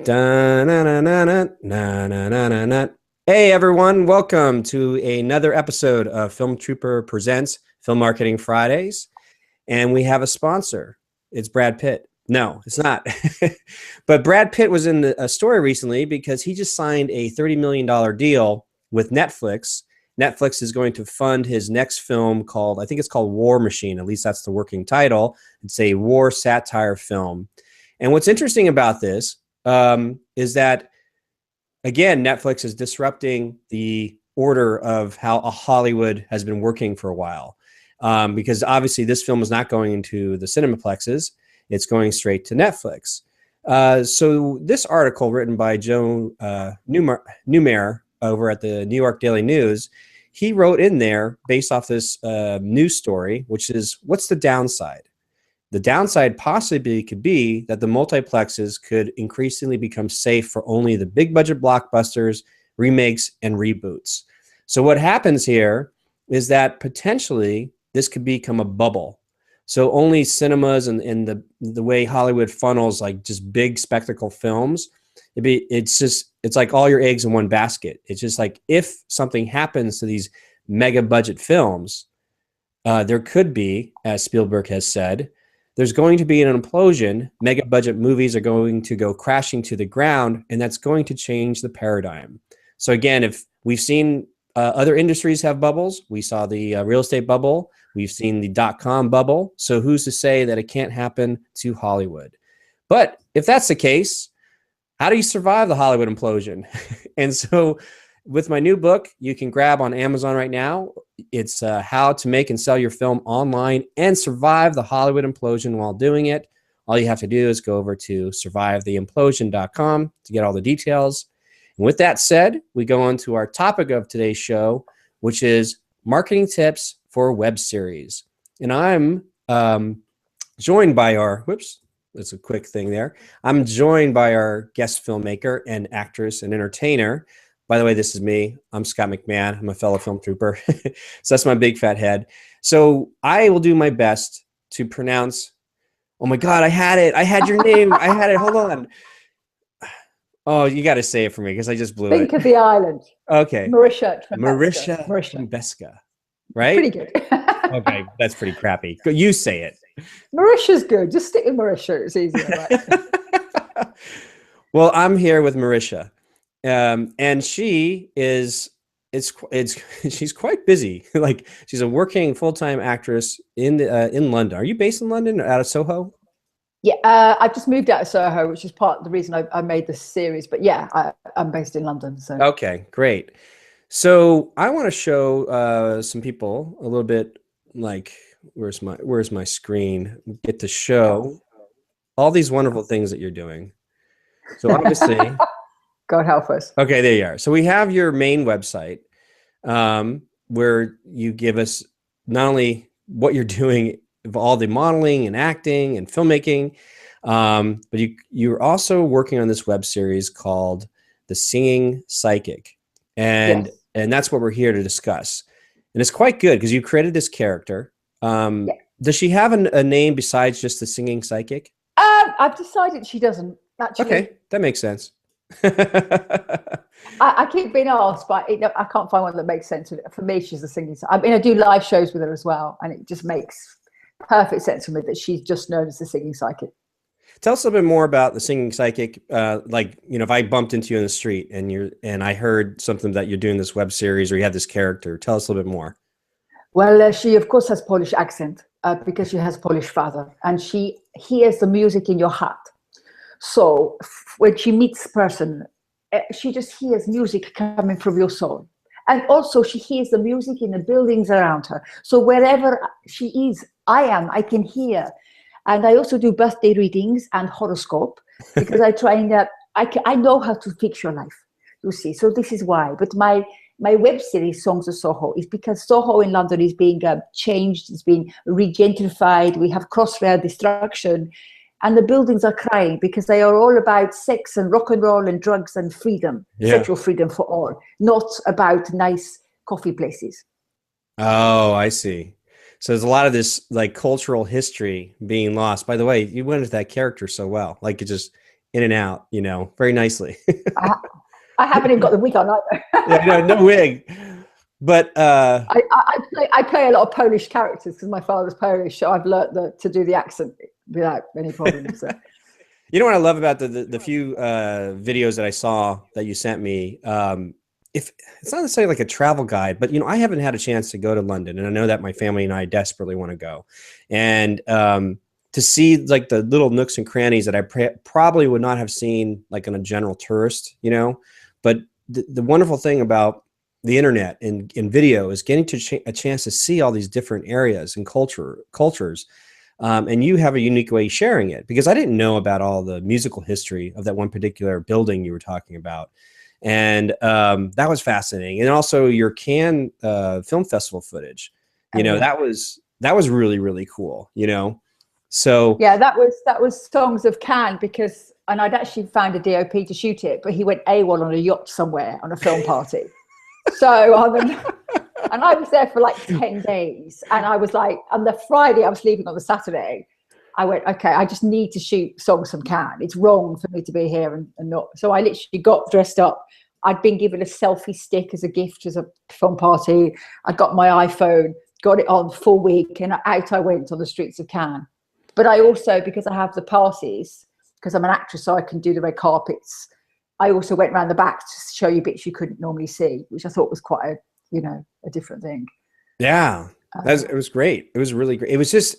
Da-na-na-na-na-na-na-na-na. Hey everyone, welcome to another episode of Film Trooper Presents Film Marketing Fridays. And we have a sponsor. It's Brad Pitt. No, it's not. But Brad Pitt was in a story recently because he just signed a $30 million deal with Netflix. Netflix is going to fund his next film called, I think it's called War Machine. At least that's the working title. It's a war satire film. And what's interesting about this is that, again, Netflix is disrupting the order of how Hollywood has been working for a while. Because obviously this film is not going into the cinemaplexes. It's going straight to Netflix. So this article written by Joe Newmare over at the New York Daily News, he wrote in there based off this news story, which is, what's the downside? The downside possibly could be that the multiplexes could increasingly become safe for only the big budget blockbusters, remakes, and reboots. So what happens here is that potentially this could become a bubble. So only cinemas and the way Hollywood funnels like just big spectacle films, it's like all your eggs in one basket. It's just like if something happens to these mega budget films, there could be, as Spielberg has said, there's going to be an implosion. Mega budget movies are going to go crashing to the ground, and that's going to change the paradigm. So again, if we've seen other industries have bubbles, we saw the real estate bubble, we've seen the .com bubble. So who's to say that it can't happen to Hollywood? But if that's the case, how do you survive the Hollywood implosion? And so with my new book, you can grab on Amazon right now. It's how to make and sell your film online and survive the Hollywood implosion while doing it. All you have to do is go over to survivetheimplosion.com to get all the details. And with that said, we go on to our topic of today's show, which is marketing tips for web series. And I'm joined by our, whoops, that's a quick thing there. I'm joined by our guest filmmaker and actress and entertainer. By the way, this is me. I'm Scott McMahon. I'm a fellow film trooper. So that's my big fat head. So I will do my best to pronounce. Oh my God, I had it. I had your name. I had it. Hold on. Oh, you got to say it for me because I just blew it. Think of the island. Okay. Marysia Trembecka. Marysia Trembecka. Right? Pretty good. Okay, that's pretty crappy. You say it. Mauritia's good. Just stick with Mauritius. It's easier, right? Well, I'm here with Marysia. And she is, she's quite busy. Like she's a working full-time actress in London. Are you based in London or out of Soho? Yeah, I've just moved out of Soho, which is part of the reason I made this series. But yeah, I'm based in London. So okay, great. So I want to show some people a little bit like where's my screen? Get to show all these wonderful things that you're doing. So obviously. God help us. Okay, there you are. So we have your main website where you give us not only what you're doing, all the modeling and acting and filmmaking, but you're also working on this web series called The Singing Psychic. And Yes. And that's what we're here to discuss. And it's quite good because you created this character. Yeah. Does she have a name besides just The Singing Psychic? I've decided she doesn't, actually. Okay, that makes sense. I keep being asked, but I can't find one that makes sense. For me, she's the singing. I mean, I do live shows with her as well, and it just makes perfect sense for me that she's just known as the singing psychic. Tell us a little bit more about the Singing Psychic. Like, you know, if I bumped into you in the street and I heard something that you're doing this web series or you have this character, tell us a little bit more. Well, she of course has Polish accent because she has Polish father, and she hears the music in your heart. So when she meets a person, she just hears music coming from your soul. And also she hears the music in the buildings around her. So wherever she is, I can hear. And I also do birthday readings and horoscope because I try and I know how to fix your life, you see. So this is why. But my web series, Songs of Soho, is because Soho in London is being changed, it's being regentrified. We have cross-rail destruction. And the buildings are crying because they are all about sex and rock and roll and drugs and freedom, sexual freedom for all, not about nice coffee places. Oh, I see. So there's a lot of this like cultural history being lost. By the way, you went into that character so well. Like it just in and out, you know, very nicely. I, I haven't even got the wig on either. Yeah, no wig. But I play a lot of Polish characters because my father's Polish, so I've learnt to do the accent without any problems. So. you know what I love about the few videos that I saw that you sent me? If it's not necessarily like a travel guide, but you know, I haven't had a chance to go to London, and I know that my family and I desperately want to go, and to see like the little nooks and crannies that I probably would not have seen like on a general tourist, you know. But the wonderful thing about the internet and video is getting to a chance to see all these different areas and cultures. And you have a unique way of sharing it, because I didn't know about all the musical history of that one particular building you were talking about. And that was fascinating. And also your Cannes Film Festival footage, you know, that was really, really cool, you know. So yeah, that was Songs of Cannes, because, and I'd actually found a DOP to shoot it, but he went AWOL on a yacht somewhere on a film party. So and I was there for like 10 days, and I was like, on the Friday, I was leaving on the Saturday. I went, okay, I just need to shoot Songs from Cannes. It's wrong for me to be here and not. So I literally got dressed up. I'd been given a selfie stick as a gift as a film party. I got my iPhone, got it on full week, and out I went on the streets of Cannes. But I also, because I have the passes, because I'm an actress, so I can do the red carpets, I also went around the back to show you bits you couldn't normally see, which I thought was quite a different thing. Yeah, it was great. It was really great. It was just,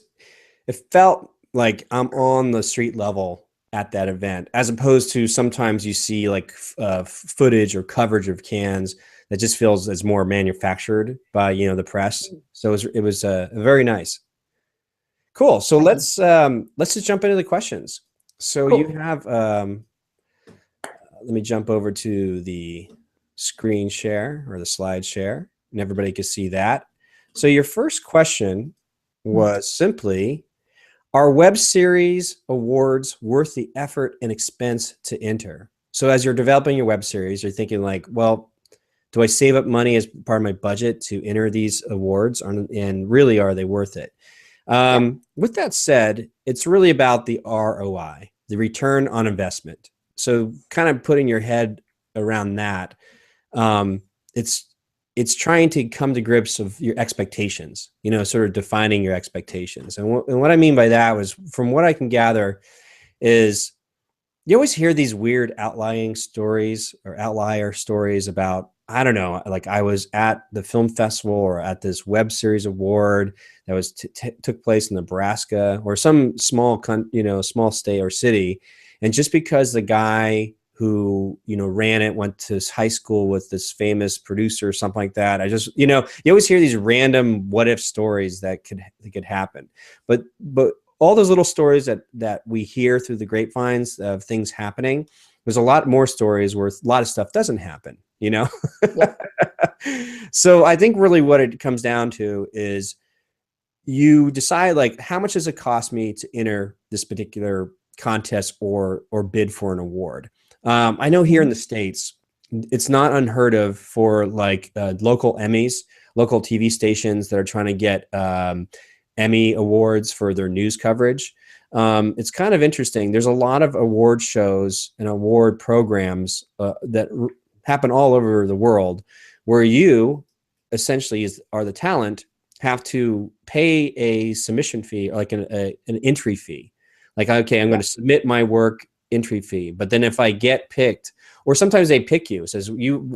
it felt like I'm on the street level at that event, as opposed to sometimes you see like footage or coverage of Cannes that just feels as more manufactured by, you know, the press. So it was very nice. Cool. So let's just jump into the questions. So cool. You have let me jump over to the screen share or the slide share, and everybody can see that. So your first question was simply, are web series awards worth the effort and expense to enter? So as you're developing your web series, you're thinking like, well, do I save up money as part of my budget to enter these awards? And really, are they worth it? With that said, it's really about the ROI, the return on investment. So kind of putting your head around that, it's trying to come to grips of your expectations, you know, sort of defining your expectations. And what I mean by that was, from what I can gather, is you always hear these weird outlier stories about, I don't know, like I was at the film festival or at this web series award that was took place in Nebraska or some small small state or city, and just because the guy who, you know, ran it went to high school with this famous producer or something like that, I just, you know, you always hear these random what if stories that could happen, but all those little stories that we hear through the grapevines of things happening, there's a lot more stories where a lot of stuff doesn't happen, you know? Yeah. So I think really what it comes down to is you decide, like, how much does it cost me to enter this particular contest or bid for an award? I know here in the States, it's not unheard of for like local Emmys, local TV stations that are trying to get Emmy awards for their news coverage. It's kind of interesting. There's a lot of award shows and award programs that happen all over the world, where you essentially are the talent, have to pay a submission fee, like an entry fee. Like, okay, I'm going to submit my work, entry fee. But then if I get picked, or sometimes they pick you, it says,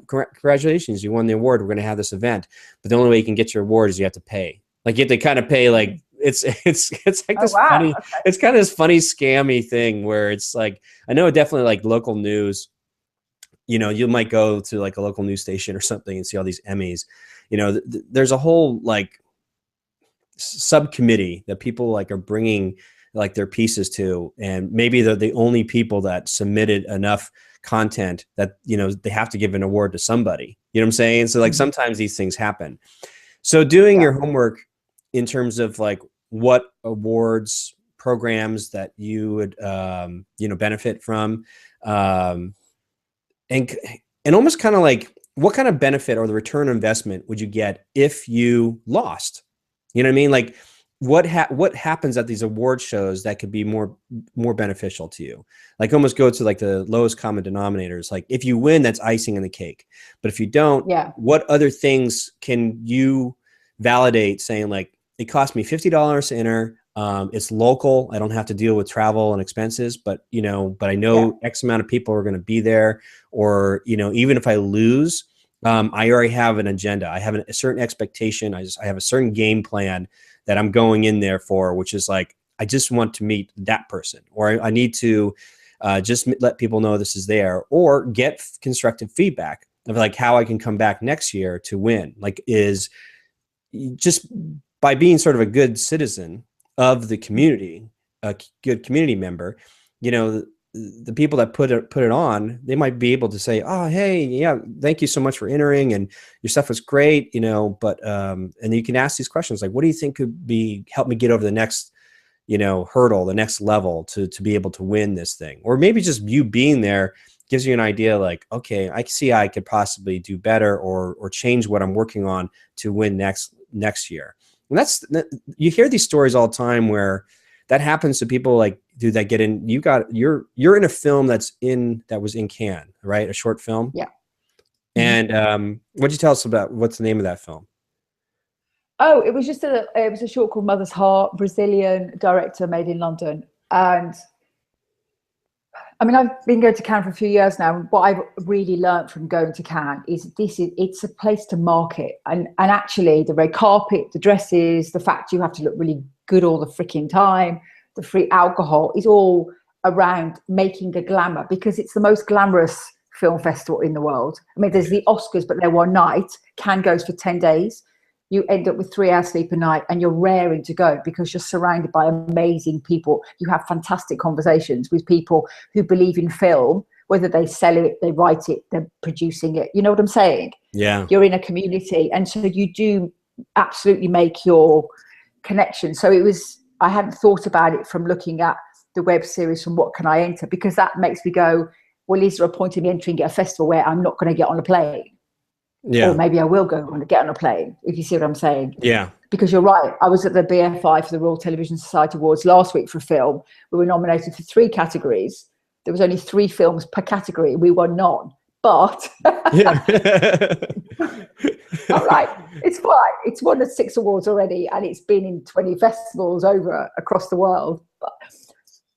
congratulations, you won the award, we're going to have this event. But the only way you can get your award is you have to pay. Like, you have to kind of pay, like, it's like this funny, okay. It's kind of this funny scammy thing where it's like, I know definitely like local news, you know, you might go to like a local news station or something and see all these Emmys, you know, there's a whole like subcommittee that people like are bringing like their pieces to, and maybe they're the only people that submitted enough content that, you know, they have to give an award to somebody, you know what I'm saying? So like sometimes these things happen. So doing your homework in terms of like what awards programs that you would, you know, benefit from, and almost kind of like what kind of benefit or the return on investment would you get if you lost? You know what I mean? Like what happens at these award shows that could be more beneficial to you? Like almost go to like the lowest common denominators. Like if you win, that's icing on the cake. But if you don't, what other things can you validate saying like, it cost me $50 to enter. It's local. I don't have to deal with travel and expenses, but but I know X amount of people are going to be there, or, even if I lose, I already have an agenda. I have a certain expectation. I have a certain game plan that I'm going in there for, which is like, I just want to meet that person, or I need to just let people know this is there, or get constructive feedback of like how I can come back next year to win. Like, is just by being sort of a good citizen of the community, a good community member, the people that put it on, they might be able to say, oh, hey, yeah, thank you so much for entering, and your stuff was great, but and you can ask these questions like, what do you think could help me get over the next, hurdle, the next level to be able to win this thing? Or maybe just you being there gives you an idea like, okay, I see I could possibly do better, or change what I'm working on to win next year. And you hear these stories all the time where that happens to people like, dude, that get in, you're in a film that was in Cannes, right? A short film. Yeah. And what'd you tell us about, what's the name of that film? Oh, it was just it was a short called Mother's Heart, Brazilian director, made in London. And I mean, I've been going to Cannes for a few years now. And what I've really learned from going to Cannes is it's a place to market. And actually the red carpet, the dresses, the fact you have to look really good all the freaking time, the free alcohol is all around making a glamour, because it's the most glamorous film festival in the world. I mean, there's the Oscars, but they're one night. Cannes goes for 10 days. You end up with 3 hours sleep a night, and you're raring to go because you're surrounded by amazing people. You have fantastic conversations with people who believe in film, whether they sell it, they write it, they're producing it. You know what I'm saying? Yeah. You're in a community. And so you do absolutely make your connection. So I hadn't thought about it from looking at the web series from what can I enter, because that makes me go, well, is there a point in me entering a festival where I'm not going to get on a plane? Yeah. Or maybe I will go and get on a plane, if you see what I'm saying. Yeah. Because you're right. I was at the BFI for the Royal Television Society Awards last week for a film. We were nominated for 3 categories. There was only 3 films per category. We won none. But yeah. all right, it's fine. It's won 6 awards already, and it's been in 20 festivals across the world.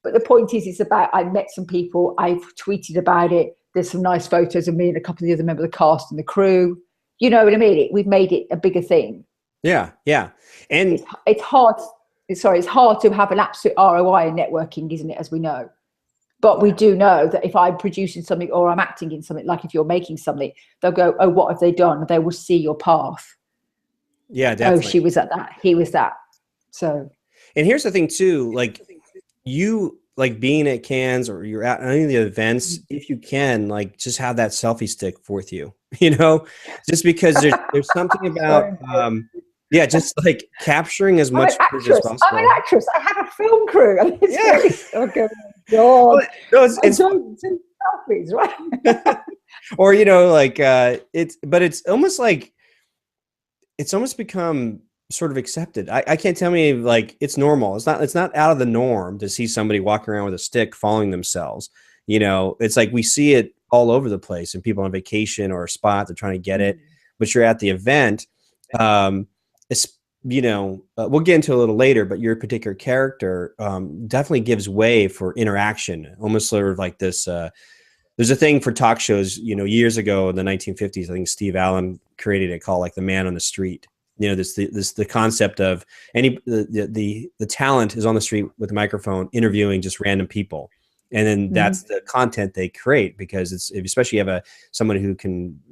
But the point is, it's about, I met some people. I've tweeted about it. There's some nice photos of me and a couple of the other members of the cast and the crew. You know what I mean? We've made it a bigger thing. Yeah, yeah. And it's hard. It's hard to have an absolute ROI in networking, isn't it? As we know. But we do know that if I'm producing something or I'm acting in something, like if you're making something, they'll go, oh, what have they done? They will see your path. Yeah, definitely. Oh, she was at that. He was that. So. And here's the thing too, like you, like being at Cannes or you're at any of the events, if you can, like just have that selfie stick with you, just because there's something about, just like capturing as much footage as possible. I'm an actress. I have a film crew. And it's yeah. Really, oh God. No, it's selfies, right? Or, it's almost like, it's almost become sort of accepted. I can't tell me like it's normal. It's not out of the norm to see somebody walking around with a stick following themselves. It's like we see it all over the place, and people on vacation or a spot, they're trying to get it, but you're at the event. We'll get into a little later, but your particular character definitely gives way for interaction, almost sort of like this. There's a thing for talk shows, years ago in the 1950s, I think Steve Allen created it called like the man on the street. The concept of the talent is on the street with a microphone interviewing just random people, and then that's the content they create, because it's, especially you have someone who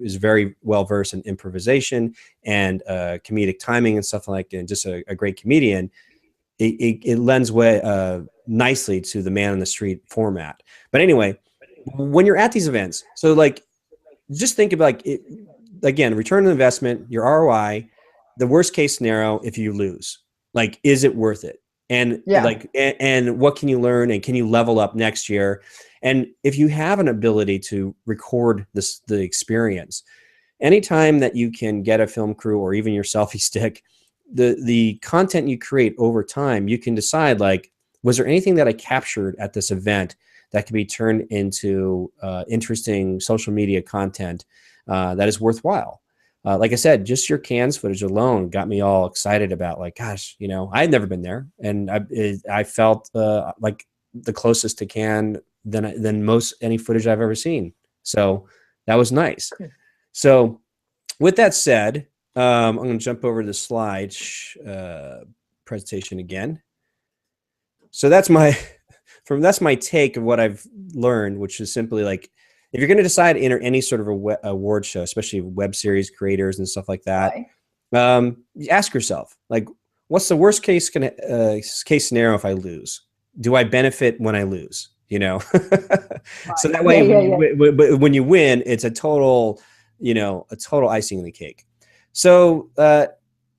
is very well versed in improvisation and comedic timing and stuff like, and just a great comedian. It lends way nicely to the man on the street format. But anyway, when you're at these events, so like just think about like again, return on investment, your ROI. The worst case scenario, if you lose, like, is it worth it? And and what can you learn, and can you level up next year? And if you have an ability to record the experience, anytime that you can get a film crew or even your selfie stick the content you create over time, you can decide, like, was there anything that I captured at this event that could be turned into interesting social media content that is worthwhile? Like I said, just your cans footage alone got me all excited about, like, gosh, you know, I had never been there, and I felt like the closest to Cannes than most any footage I've ever seen. So that was nice. Cool. So with that said, I'm going to jump over to the slide presentation again. So that's my take of what I've learned, which is simply, like, if you're going to decide to enter any sort of award show, especially web series creators and stuff like that, you ask yourself, like, what's the worst case scenario if I lose? Do I benefit when I lose? You know, so that way, when you win, it's a total, you know, a total icing on the cake. So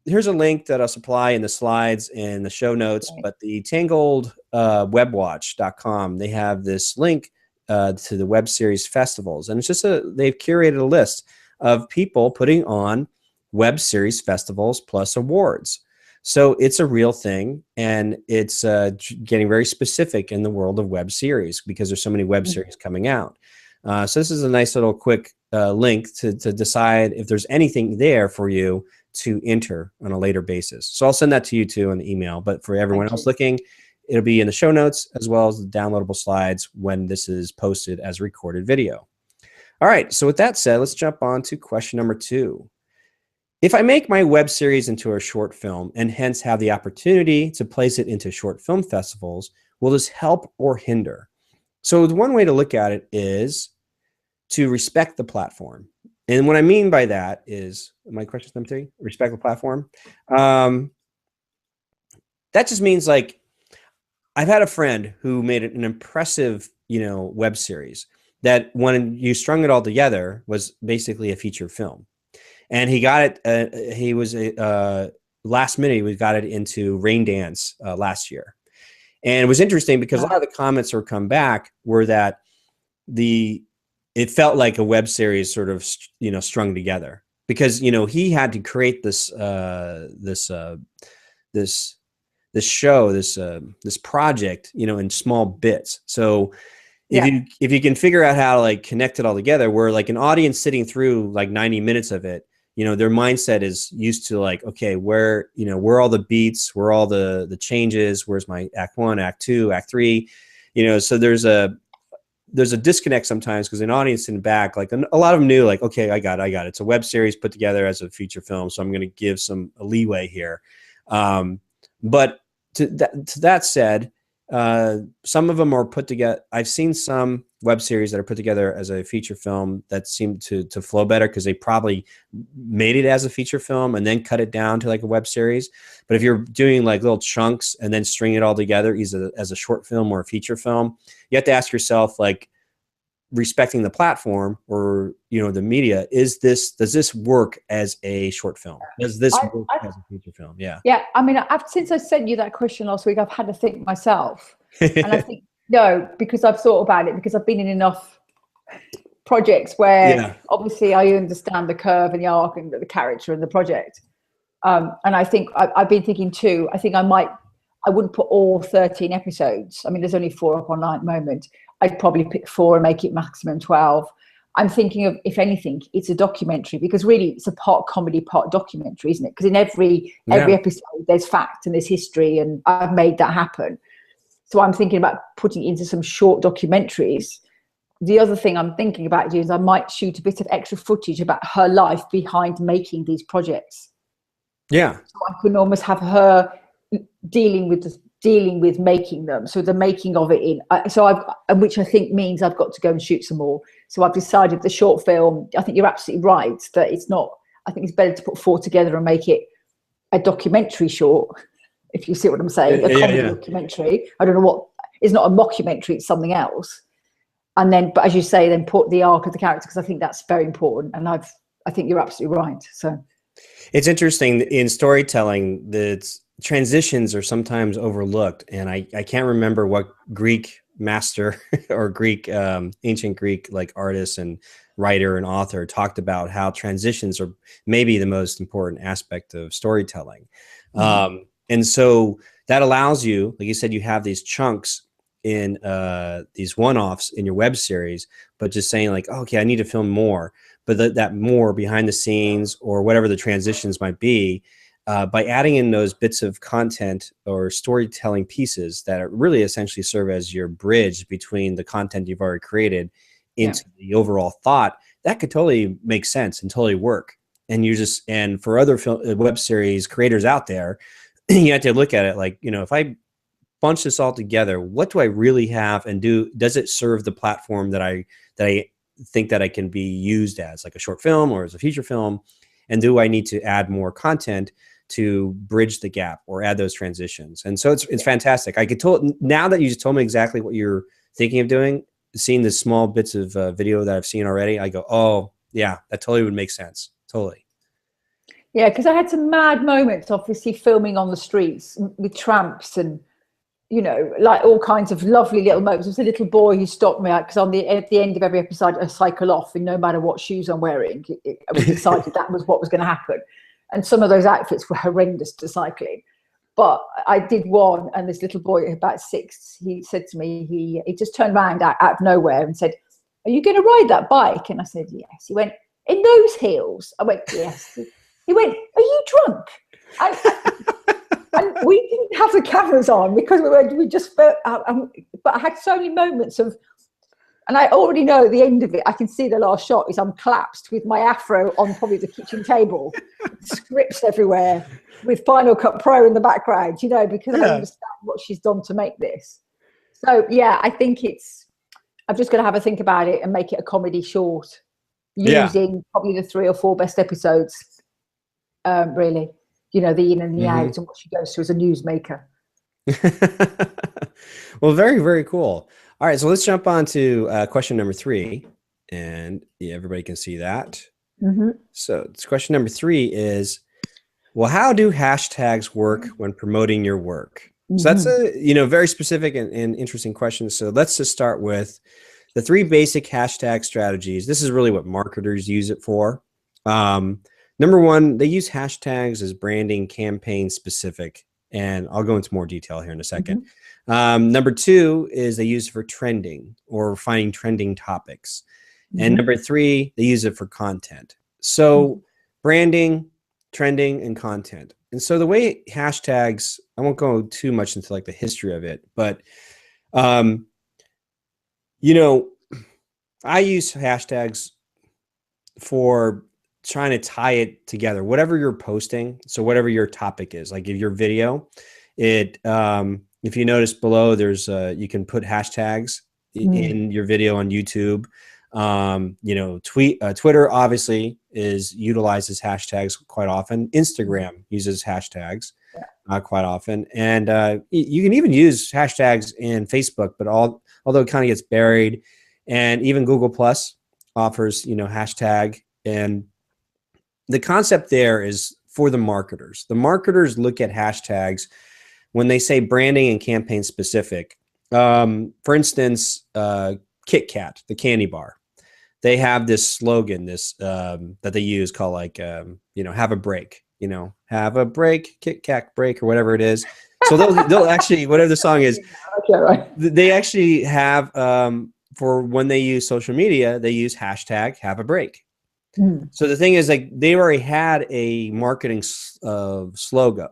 here's a link that I'll supply in the slides and the show notes, but the Tangled webwatch.com, they have this link to the web series festivals. And it's just they've curated a list of people putting on web series festivals plus awards. So it's a real thing, and it's getting very specific in the world of web series because there's so many web series coming out. So this is a nice little quick link to decide if there's anything there for you to enter on a later basis. So I'll send that to you too in the email, but for everyone else looking, it'll be in the show notes as well as the downloadable slides when this is posted as a recorded video. All right, so with that said, let's jump on to question number 2. If I make my web series into a short film and hence have the opportunity to place it into short film festivals, will this help or hinder? So the one way to look at it is to respect the platform. And what I mean by that is, my question number 3, respect the platform. That just means, like, I've had a friend who made an impressive, you know, web series that when you strung it all together was basically a feature film. And he got it, he was last minute, we got it into Rain Dance last year. And it was interesting because a lot of the comments that come back were that it felt like a web series sort of, you know, strung together because, you know, he had to create this show, this project, you know, in small bits. So if you can figure out how to, like, connect it all together, where, like, an audience sitting through like 90 minutes of it, you know, their mindset is used to, like, okay, where are all the beats, where are all the changes, where's my act 1, act 2, act 3, you know, so there's a disconnect sometimes because an audience in the back, like, a lot of them knew, like, okay, I got it. It's a web series put together as a feature film, so I'm going to give some leeway here. But to that said, some of them are put together. I've seen some web series that are put together as a feature film that seem to flow better because they probably made it as a feature film and then cut it down to like a web series. But if you're doing like little chunks and then string it all together either as a short film or a feature film, you have to ask yourself, like, respecting the platform or, you know, the media, does this work as a short film? Does this work as a feature film? Yeah. I mean, since I sent you that question last week, I've had to think myself. And I think, no, because I've thought about it, because I've been in enough projects where obviously I understand the curve and the arc and the character and the project. And I think I've been thinking too, I think I wouldn't put all 13 episodes. I mean, there's only 4 up online at the moment. I'd probably pick 4 and make it maximum 12. I'm thinking of, if anything, it's a documentary, because really it's a part comedy, part documentary, isn't it? Because in every episode there's fact and there's history, and I've made that happen. So I'm thinking about putting it into some short documentaries. The other thing I'm thinking about doing is I might shoot a bit of extra footage about her life behind making these projects. Yeah. So I can almost have her dealing with making them. So the making of it which I think means I've got to go and shoot some more. So I've decided the short film, I think you're absolutely right, that it's not, I think it's better to put 4 together and make it a documentary short, if you see what I'm saying, a comedy documentary. I don't know what, it's not a mockumentary, it's something else. And then, but as you say, then put the arc of the character, because I think that's very important. And I think you're absolutely right. So it's interesting in storytelling that transitions are sometimes overlooked. And I can't remember what Greek master or Greek, ancient Greek like artist and writer and author talked about how transitions are maybe the most important aspect of storytelling. And so that allows you, like you said, you have these chunks in these one-offs in your web series, but just saying like, oh, okay, I need to film more, but that more behind the scenes or whatever the transitions might be, by adding in those bits of content or storytelling pieces that really essentially serve as your bridge between the content you've already created into the overall thought, that could totally make sense and totally work. And you just, and for other web series creators out there, you have to look at it like, you know, if I bunch this all together, what do I really have, and does it serve the platform that I think that I can be used as, like a short film or as a feature film? And do I need to add more content to bridge the gap or add those transitions? And so it's fantastic. I could now that you just told me exactly what you're thinking of doing, seeing the small bits of video that I've seen already, I go, oh yeah, that totally would make sense. Totally. Yeah, because I had some mad moments, obviously, filming on the streets with tramps and, you know, like all kinds of lovely little moments. There was a little boy who stopped me out because at the end of every episode, I cycle off, and no matter what shoes I'm wearing, we decided that was what was going to happen. And some of those outfits were horrendous to cycling. But I did one, and this little boy, about 6, he said to me, he just turned around out of nowhere and said, "Are you going to ride that bike?" And I said, "Yes." He went, "In those heels?" I went, "Yes." He went, "Are you drunk?" And we didn't have the cameras on because we just felt, but I had so many moments of, and I already know the end of it. I can see the last shot is I'm collapsed with my afro on probably the kitchen table, scripts everywhere, with Final Cut Pro in the background, you know, because I understand what she's done to make this. So yeah, I think I'm just going to have a think about it and make it a comedy short, using probably the 3 or 4 best episodes. Really, you know, the in and the out, and what she goes through as a newsmaker. Well, very, very cool. All right, so let's jump on to question number 3, and everybody can see that. So question number 3 is, well, how do hashtags work when promoting your work? So that's a very specific and interesting question. So let's just start with the 3 basic hashtag strategies. This is really what marketers use it for. Number 1, they use hashtags as branding campaign specific, and I'll go into more detail here in a second. Number 2 is they use it for trending or finding trending topics. And number 3, they use it for content. So branding, trending, and content. And so the way hashtags, I won't go too much into like the history of it, but you know, I use hashtags for trying to tie it together, whatever you're posting. So whatever your topic is, like if your video, if you notice below, there's you can put hashtags in your video on YouTube. You know, Twitter obviously utilizes hashtags quite often. Instagram uses hashtags quite often, and you can even use hashtags in Facebook, but although it kind of gets buried. And even Google Plus offers, you know, hashtag. And the concept there is for the marketers. The marketers look at hashtags when they say branding and campaign specific. For instance, Kit Kat, the candy bar, they have this slogan, that they use called like, you know, have a break, you know, have a break, Kit Kat break, or whatever it is. So they'll actually, whatever the song is, they actually have, for when they use social media, they use hashtag have a break. So the thing is, like, they already had a marketing logo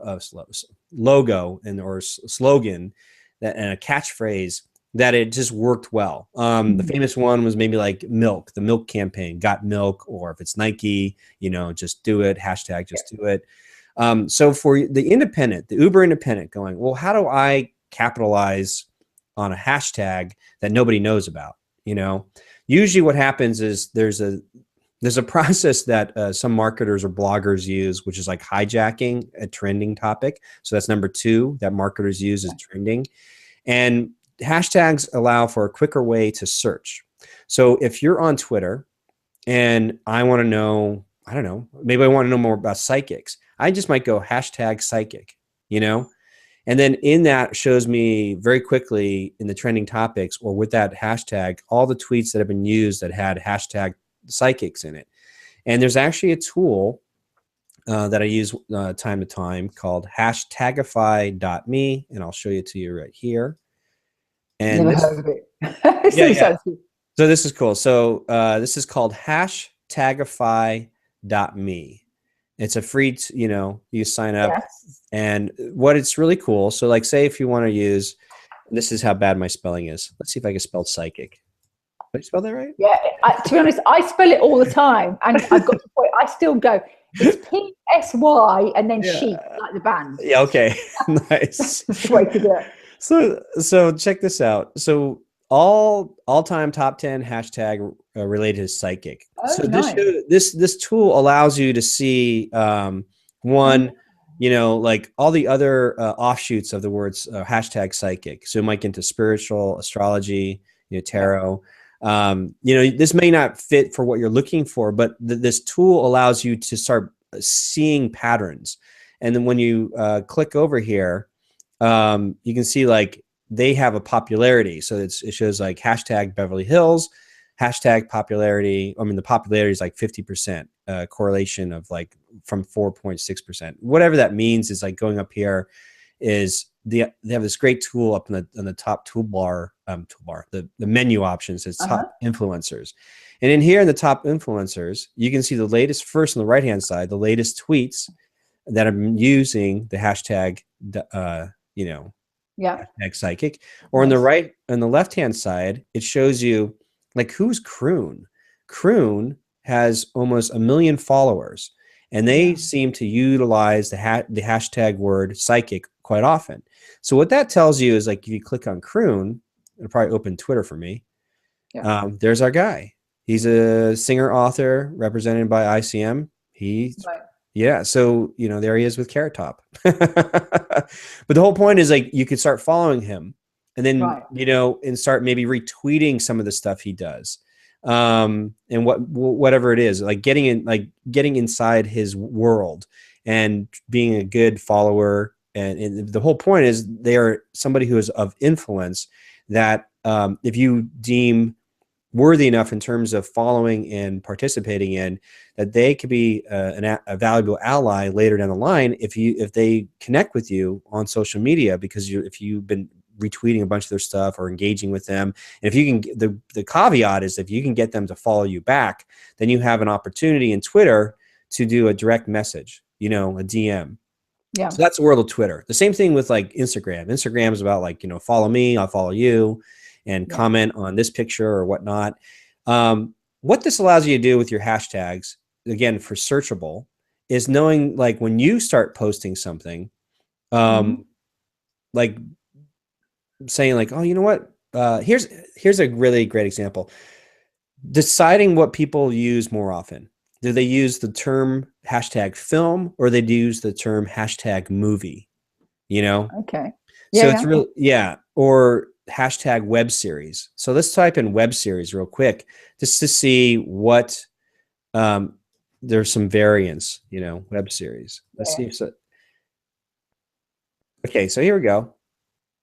or slogan and a catchphrase that it just worked well. The famous one was maybe like milk, the milk campaign, got milk, or if it's Nike, you know, just do it, hashtag just do it. So for the independent, the uber independent going, well, how do I capitalize on a hashtag that nobody knows about? You know, usually what happens is there's a process that some marketers or bloggers use, which is like hijacking a trending topic. So that's number 2 that marketers use is trending. And hashtags allow for a quicker way to search. So if you're on Twitter and I want to know, I don't know, maybe I want to know more about psychics, I just might go hashtag psychic, you know, And then in that shows me very quickly in the trending topics or with that hashtag, all the tweets that have been used that had hashtag psychics in it. And there's actually a tool that I use time to time called hashtagify.me. And I'll show you to you right here. And Never this, heard of it. yeah. So this is cool. So this is called hashtagify.me. It's a free, you sign up. Yes. And what it's really cool. So like, say if you want to use, this is how bad my spelling is. Let's see if I can spell psychic. Did I spell that right? Yeah. To be honest, I spell it all the time. And I've got to the point, I still go, it's P-S-Y and then sheep, like the band. Yeah. Okay. Nice. That's the way to do it. So check this out. So all-time top 10 hashtag related to psychic. Oh, so nice. this tool allows you to see one, like all the other offshoots of the words hashtag psychic. So it might get into spiritual, astrology, tarot. This may not fit for what you're looking for, but this tool allows you to start seeing patterns. And then when you click over here, you can see like they have a popularity. So it shows like hashtag Beverly Hills, hashtag popularity. I mean, the popularity is like 50% correlation of like from 4.6%. Whatever that means is like going up here is they have this great tool up in the top toolbar, the menu options. It's top influencers. And in here in the top influencers, you can see the latest, first on the right-hand side, the latest tweets that are using the hashtag, hashtag psychic. Or on the right, on the left-hand side, it shows you like who's Croon. Croon has almost 1 million followers, and they seem to utilize the hashtag word psychic quite often. So what that tells you is like if you click on Croon, it'll probably open Twitter for me. Yeah. There's our guy. He's a singer author represented by ICM. Yeah, so there he is with Carrot Top. But the whole point is like you could start following him, and then and start maybe retweeting some of the stuff he does, and whatever it is, like getting inside his world and being a good follower. And the whole point is they are somebody who is of influence that if you deem worthy enough in terms of following and participating in, that they could be a valuable ally later down the line if they connect with you on social media, because if you've been retweeting a bunch of their stuff or engaging with them, and if you can, the caveat is if you can get them to follow you back, then you have an opportunity in Twitter to do a direct message, a DM. Yeah. So that's the world of Twitter. The same thing with like Instagram. Instagram is about like, follow me, I'll follow you, and comment on this picture or whatnot. What this allows you to do with your hashtags, again, for searchable, is knowing like when you start posting something, like saying like, oh, you know what? Here's a really great example. Deciding what people use more often. Do they use the term hashtag film, or they use the term hashtag movie? Okay. So it's real, or hashtag web series. So let's type in web series real quick just to see what there's some variance, web series. Let's see. Okay, so here we go.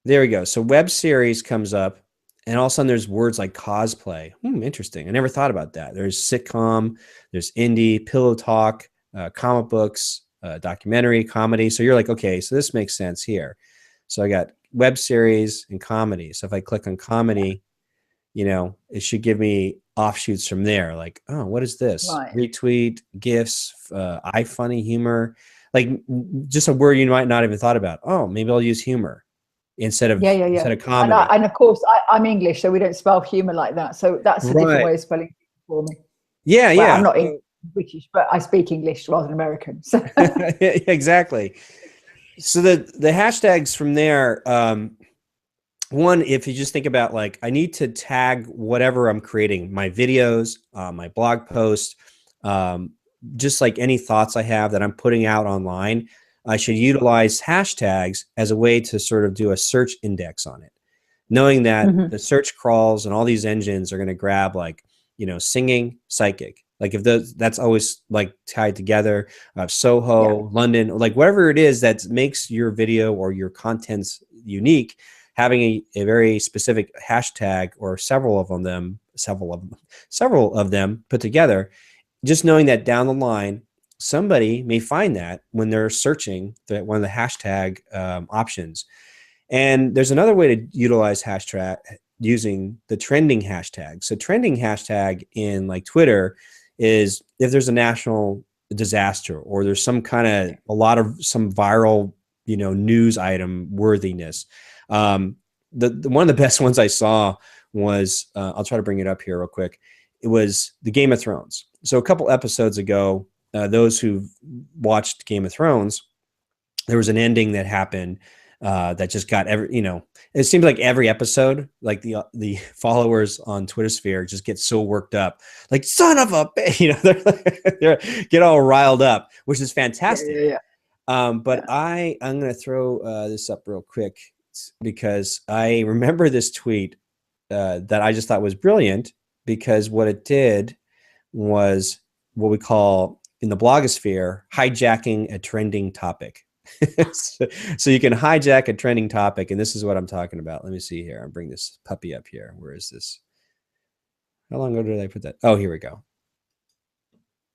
There we go. So web series comes up, and all of a sudden there's words like cosplay. Interesting. I never thought about that. There's sitcom, there's indie, pillow talk, comic books, documentary, comedy. So you're like, okay, so this makes sense here. So I got web series and comedy. So if I click on comedy, it should give me offshoots from there. Like, oh, what is this? Retweet, GIFs, iFunny, humor. Like just a word you might not even thought about. Oh, maybe I'll use humor instead of comedy. And of course, I'm English, so we don't spell humor like that. So that's a different way of spelling for me. Yeah, well, I'm not British, but I speak English rather than American. So. Exactly. So the hashtags from there, one, if you just think about like, I need to tag whatever I'm creating, my videos, my blog post, just like any thoughts I have that I'm putting out online, I should utilize hashtags as a way to sort of do a search index on it, knowing that the search crawls and all these engines are going to grab like, singing, psychic. Like if that's always like tied together. Soho, London, like whatever it is that makes your video or your contents unique, having a very specific hashtag or several of them put together, just knowing that down the line, somebody may find that when they're searching one of the hashtag options. And there's another way to utilize hashtag using the trending hashtag. So trending hashtag in like Twitter is if there's a national disaster or there's some kind of some viral, news item worthiness. One of the best ones I saw was, I'll try to bring it up here real quick. It was the Game of Thrones. So a couple episodes ago, those who watched Game of Thrones, there was an ending that happened that just got it seems like every episode, like the followers on Twitter sphere just get so worked up, like son of a, they get all riled up, which is fantastic. But I'm going to throw this up real quick because I remember this tweet that I just thought was brilliant, because what it did was what we call in the blogosphere hijacking a trending topic. So you can hijack a trending topic, and this is what I'm talking about. Let me see here. I'll bring this puppy up here. Where is this? How long ago did I put that? Oh, here we go.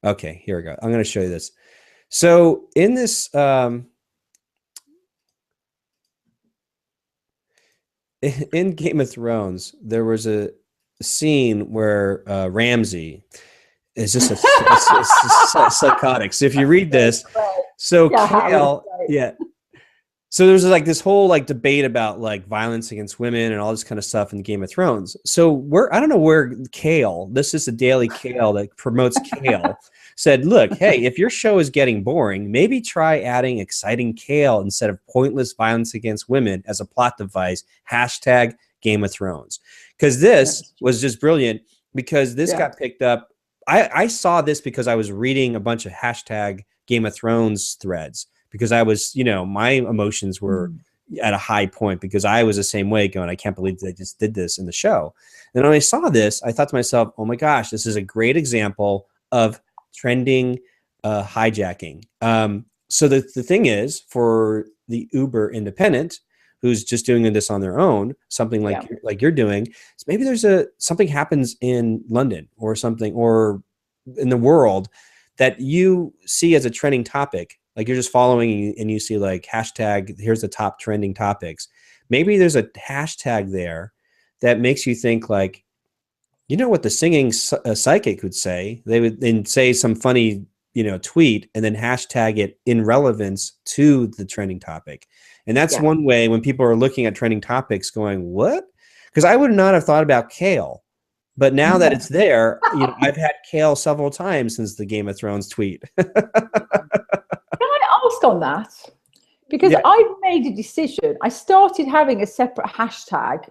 Okay, here we go. I'm going to show you this. So in this, in Game of Thrones, there was a scene where Ramsay is just a psychotic. So if you read this, so Kale, so there's like this whole like debate about like violence against women and all this kind of stuff in Game of Thrones. So I don't know where Kale, this is a Daily Kale that promotes Kale, said, look, hey, if your show is getting boring, maybe try adding exciting Kale instead of pointless violence against women as a plot device, hashtag Game of Thrones. Because this was just brilliant, because this got picked up. I saw this because I was reading a bunch of hashtag Game of Thrones threads, because I was, my emotions were at a high point, because I was the same way, going, I can't believe they just did this in the show. And when I saw this, I thought to myself, oh my gosh, this is a great example of trending hijacking. So the thing is, for the uber independent who's just doing this on their own, something like you're doing, so maybe there's something happens in London or something, or in the world, that you see as a trending topic, like you're just following and you see like hashtag, here's the top trending topics. Maybe there's a hashtag there that makes you think like, what the singing psychic would say. They would then say some funny, tweet, and then hashtag it in relevance to the trending topic. And that's one way when people are looking at trending topics going, what? Because I would not have thought about Kale. But now that it's there, I've had Kale several times since the Game of Thrones tweet. Can I ask on that? Because I've made a decision. I started having a separate hashtag,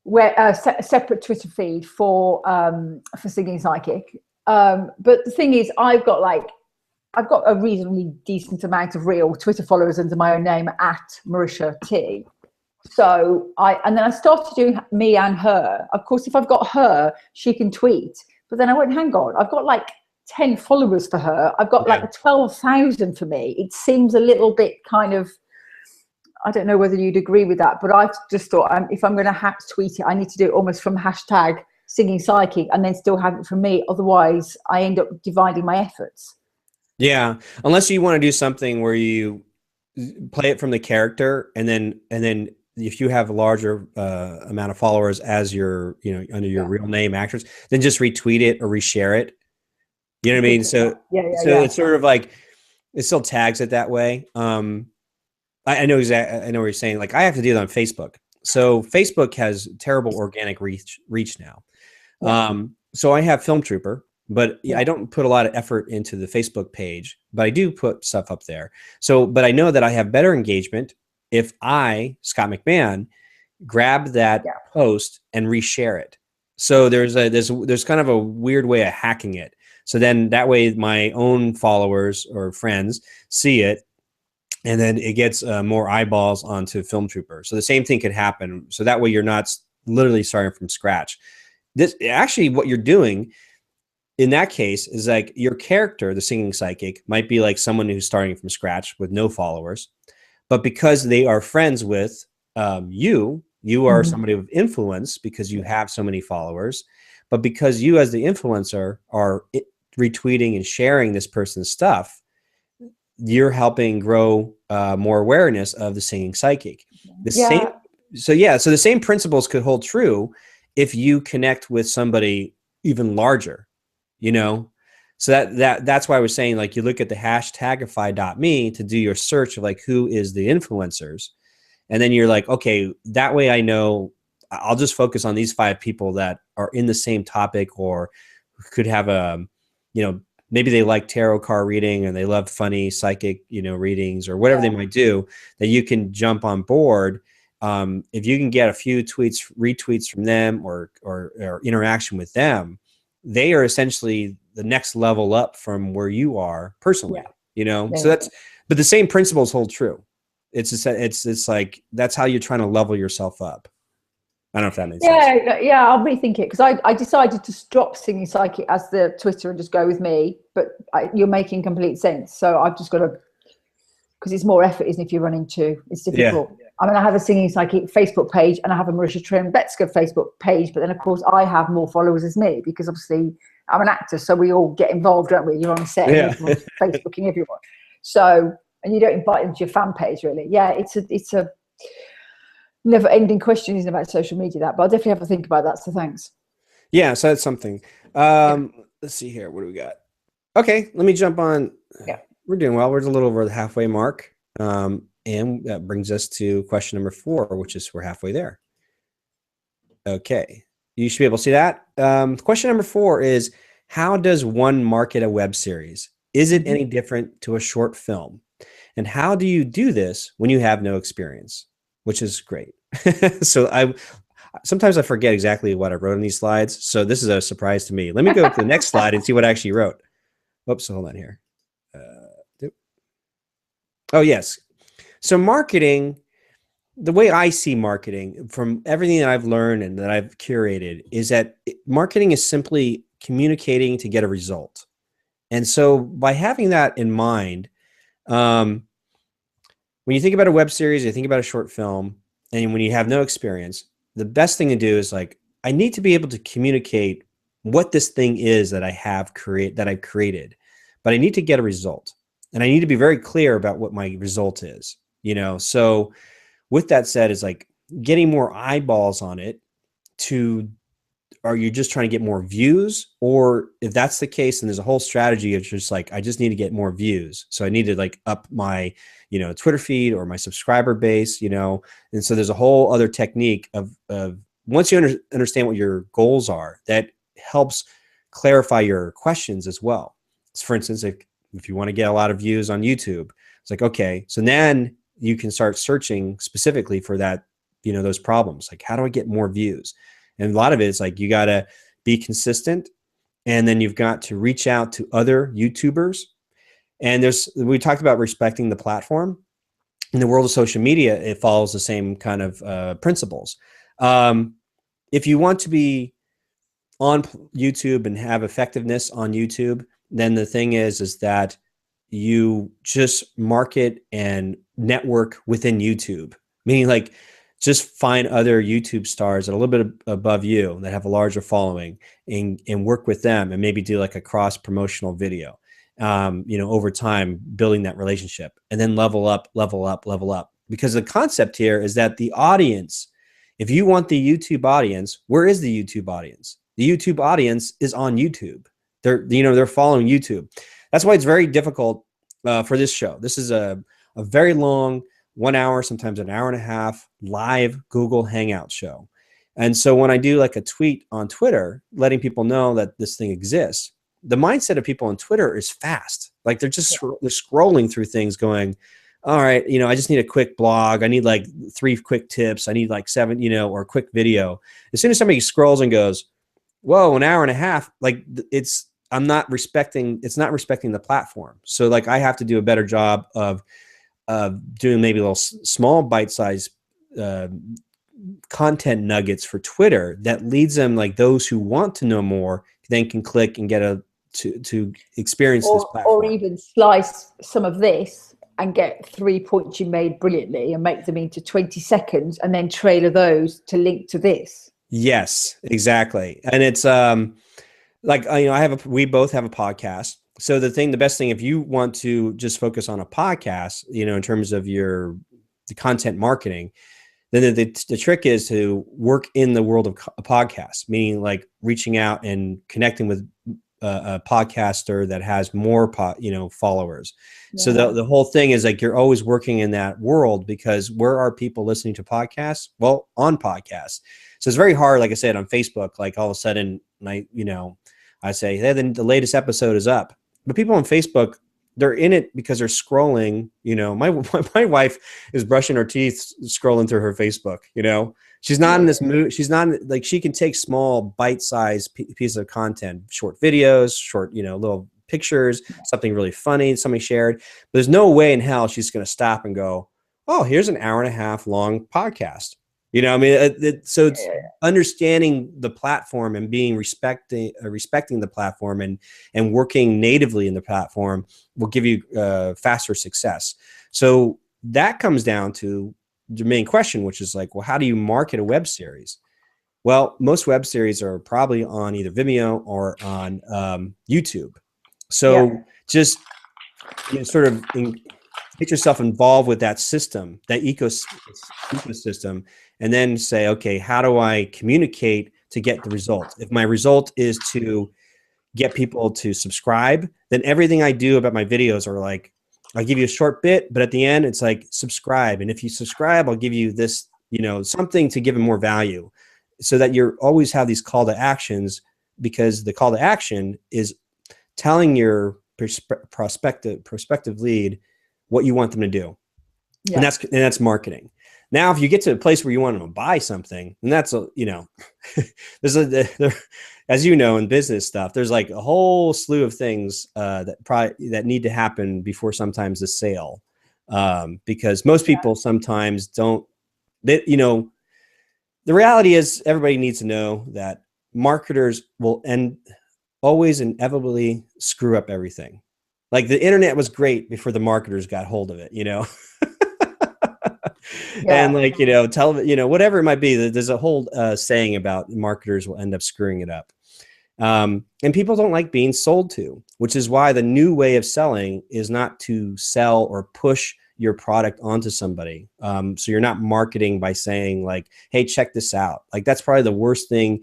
where a separate Twitter feed for Singing Psychic. But the thing is, I've got a reasonably decent amount of real Twitter followers under my own name at Marysia T. So and then I started doing me and her. Of course, if I've got her, she can tweet. But then I went, hang on, I've got like 10 followers for her. I've got like 12,000 for me. It seems a little bit kind of, I don't know whether you'd agree with that, but I just thought if I'm going to tweet it, I need to do it almost from hashtag Singing Psychic and then still have it from me. Otherwise, I end up dividing my efforts. Yeah, unless you want to do something where you play it from the character, and then if you have a larger amount of followers as your, under your real name actress, then just retweet it or reshare it. You know what I mean? So it's sort of like, it still tags it that way. I know exactly. I know what you're saying. Like I have to do that on Facebook. So Facebook has terrible organic reach now. So I have Film Trooper, but I don't put a lot of effort into the Facebook page, but I do put stuff up there. So, but I know that I have better engagement if I, Scott McMahon, grab that post and reshare it. So there's kind of a weird way of hacking it. So then that way my own followers or friends see it, and then it gets more eyeballs onto Film Trooper. So the same thing could happen. So that way you're not literally starting from scratch. This actually, what you're doing in that case is like your character, the singing psychic, might be like someone who's starting from scratch with no followers, but because they are friends with you are somebody of influence because you have so many followers, but because you as the influencer are retweeting and sharing this person's stuff, you're helping grow more awareness of the singing psychic. So the same principles could hold true if you connect with somebody even larger, you know? So that's why I was saying, like, you look at the hashtagify.me to do your search of like, who is the influencers? And then you're like, okay, that way I know I'll just focus on these 5 people that are in the same topic or could have a, maybe they like tarot card reading and they love funny psychic, readings or whatever they might do, that you can jump on board. If you can get a few retweets from them or interaction with them, they are essentially the next level up from where you are personally, so but the same principles hold true. It's like, that's how you're trying to level yourself up. I don't know if that makes sense. Yeah, I'll rethink it, because I decided to stop singing psychic as the Twitter and just go with me, but you're making complete sense. So I've just got to, because it's more effort, isn't it, if you run into, it's difficult. Yeah. I mean, I have a singing psychic Facebook page and I have a Marysia Trembecka Facebook page, but then of course I have more followers as me, because obviously I'm an actor, so we all get involved, don't we? You're on set, and everyone's Facebooking everyone. So, and you don't invite them to your fan page, really. Yeah, it's a never-ending question, isn't it, about social media, that, but I'll definitely have to think about that, so thanks. Yeah, so that's something. Let's see here. What do we got? Okay, let me jump on. Yeah. We're doing well. We're a little over the halfway mark. And that brings us to question number 4, which is we're halfway there. Okay. You should be able to see that. Question number 4 is, how does one market a web series? Is it any different to a short film? And how do you do this when you have no experience? Which is great. So sometimes I forget exactly what I wrote in these slides. So this is a surprise to me. Let me go to the next slide and see what I actually wrote. Oops, hold on here. Oh, yes. So marketing, the way I see marketing from everything that I've learned and that I've curated, is that marketing is simply communicating to get a result. And so by having that in mind, when you think about a web series, you think about a short film, and when you have no experience, the best thing to do is like, I need to be able to communicate what this thing is that I've created, but I need to get a result. And I need to be very clear about what my result is, So with that said, is like getting more eyeballs on it. Are you just trying to get more views? Or if that's the case, then there's a whole strategy of just like, I just need to get more views. So I need to like up my, Twitter feed or my subscriber base, and so there's a whole other technique of once you understand what your goals are, that helps clarify your questions as well. So for instance, if you want to get a lot of views on YouTube, it's like, okay, so then you can start searching specifically for that, those problems. Like, how do I get more views? And a lot of it is like, you got to be consistent, and then you've got to reach out to other YouTubers. And we talked about respecting the platform. In the world of social media, it follows the same kind of principles. If you want to be on YouTube and have effectiveness on YouTube, then the thing is that you just market and network within YouTube, meaning like just find other YouTube stars that are a little bit above you that have a larger following, and work with them, and maybe do like a cross promotional video, over time, building that relationship, and then level up. Because the concept here is that the audience, if you want the YouTube audience, where is the YouTube audience? The YouTube audience is on YouTube. They're following YouTube. That's why it's very difficult for this show. This is a very long 1 hour, sometimes an hour and a half live Google Hangout show. And so when I do like a tweet on Twitter, letting people know that this thing exists, the mindset of people on Twitter is fast. Like they're just they're scrolling through things going, all right, I just need a quick blog. I need like 3 quick tips. I need like 7, or a quick video. As soon as somebody scrolls and goes, whoa, an hour and a half, like it's not respecting the platform. So like I have to do a better job of doing maybe a little small bite-sized content nuggets for Twitter that leads them, like those who want to know more then can click and get to experience this platform. Or even slice some of this and get 3 points you made brilliantly and make them into 20 seconds and then trailer those to link to this. Yes, exactly. And it's like, we both have a podcast. So the best thing, if you want to just focus on a podcast, in terms of the content marketing, then the trick is to work in the world of a podcast, meaning like reaching out and connecting with a podcaster that has more followers. Yeah. So the whole thing is like you're always working in that world, because where are people listening to podcasts? Well, on podcasts. So it's very hard, like I said, on Facebook, like all of a sudden I say, hey, the latest episode is up. But people on Facebook, they're in it because they're scrolling. My wife is brushing her teeth, scrolling through her Facebook. She's not in this mood. She's not like, she can take small bite-sized pieces of content, short videos, short, little pictures, something really funny, something shared. But there's no way in hell she's going to stop and go, oh, here's an 1.5 hour long podcast. So it's understanding the platform and being respecting the platform and working natively in the platform will give you faster success. So that comes down to the main question, which is like, well, how do you market a web series? Well, most web series are probably on either Vimeo or on YouTube. So just sort of get yourself involved with that system, that ecosystem, and then say, okay, how do I communicate to get the results? If my result is to get people to subscribe, then everything I do about my videos are like, I'll give you a short bit, but at the end it's like, subscribe. And if you subscribe, I'll give you this, something to give them more value, so that you always have these call to actions, because the call to action is telling your prospective lead what you want them to do. And that's marketing. Now, if you get to a place where you want them to buy something, and that's, as you know, in business stuff, there's like a whole slew of things that need to happen before sometimes the sale. Because most people sometimes don't, the reality is everybody needs to know that marketers will always inevitably screw up everything. Like the internet was great before the marketers got hold of it, and like, television, whatever it might be, there's a whole saying about marketers will end up screwing it up. And people don't like being sold to, which is why the new way of selling is not to sell or push your product onto somebody. So you're not marketing by saying like, hey, check this out. Like that's probably the worst thing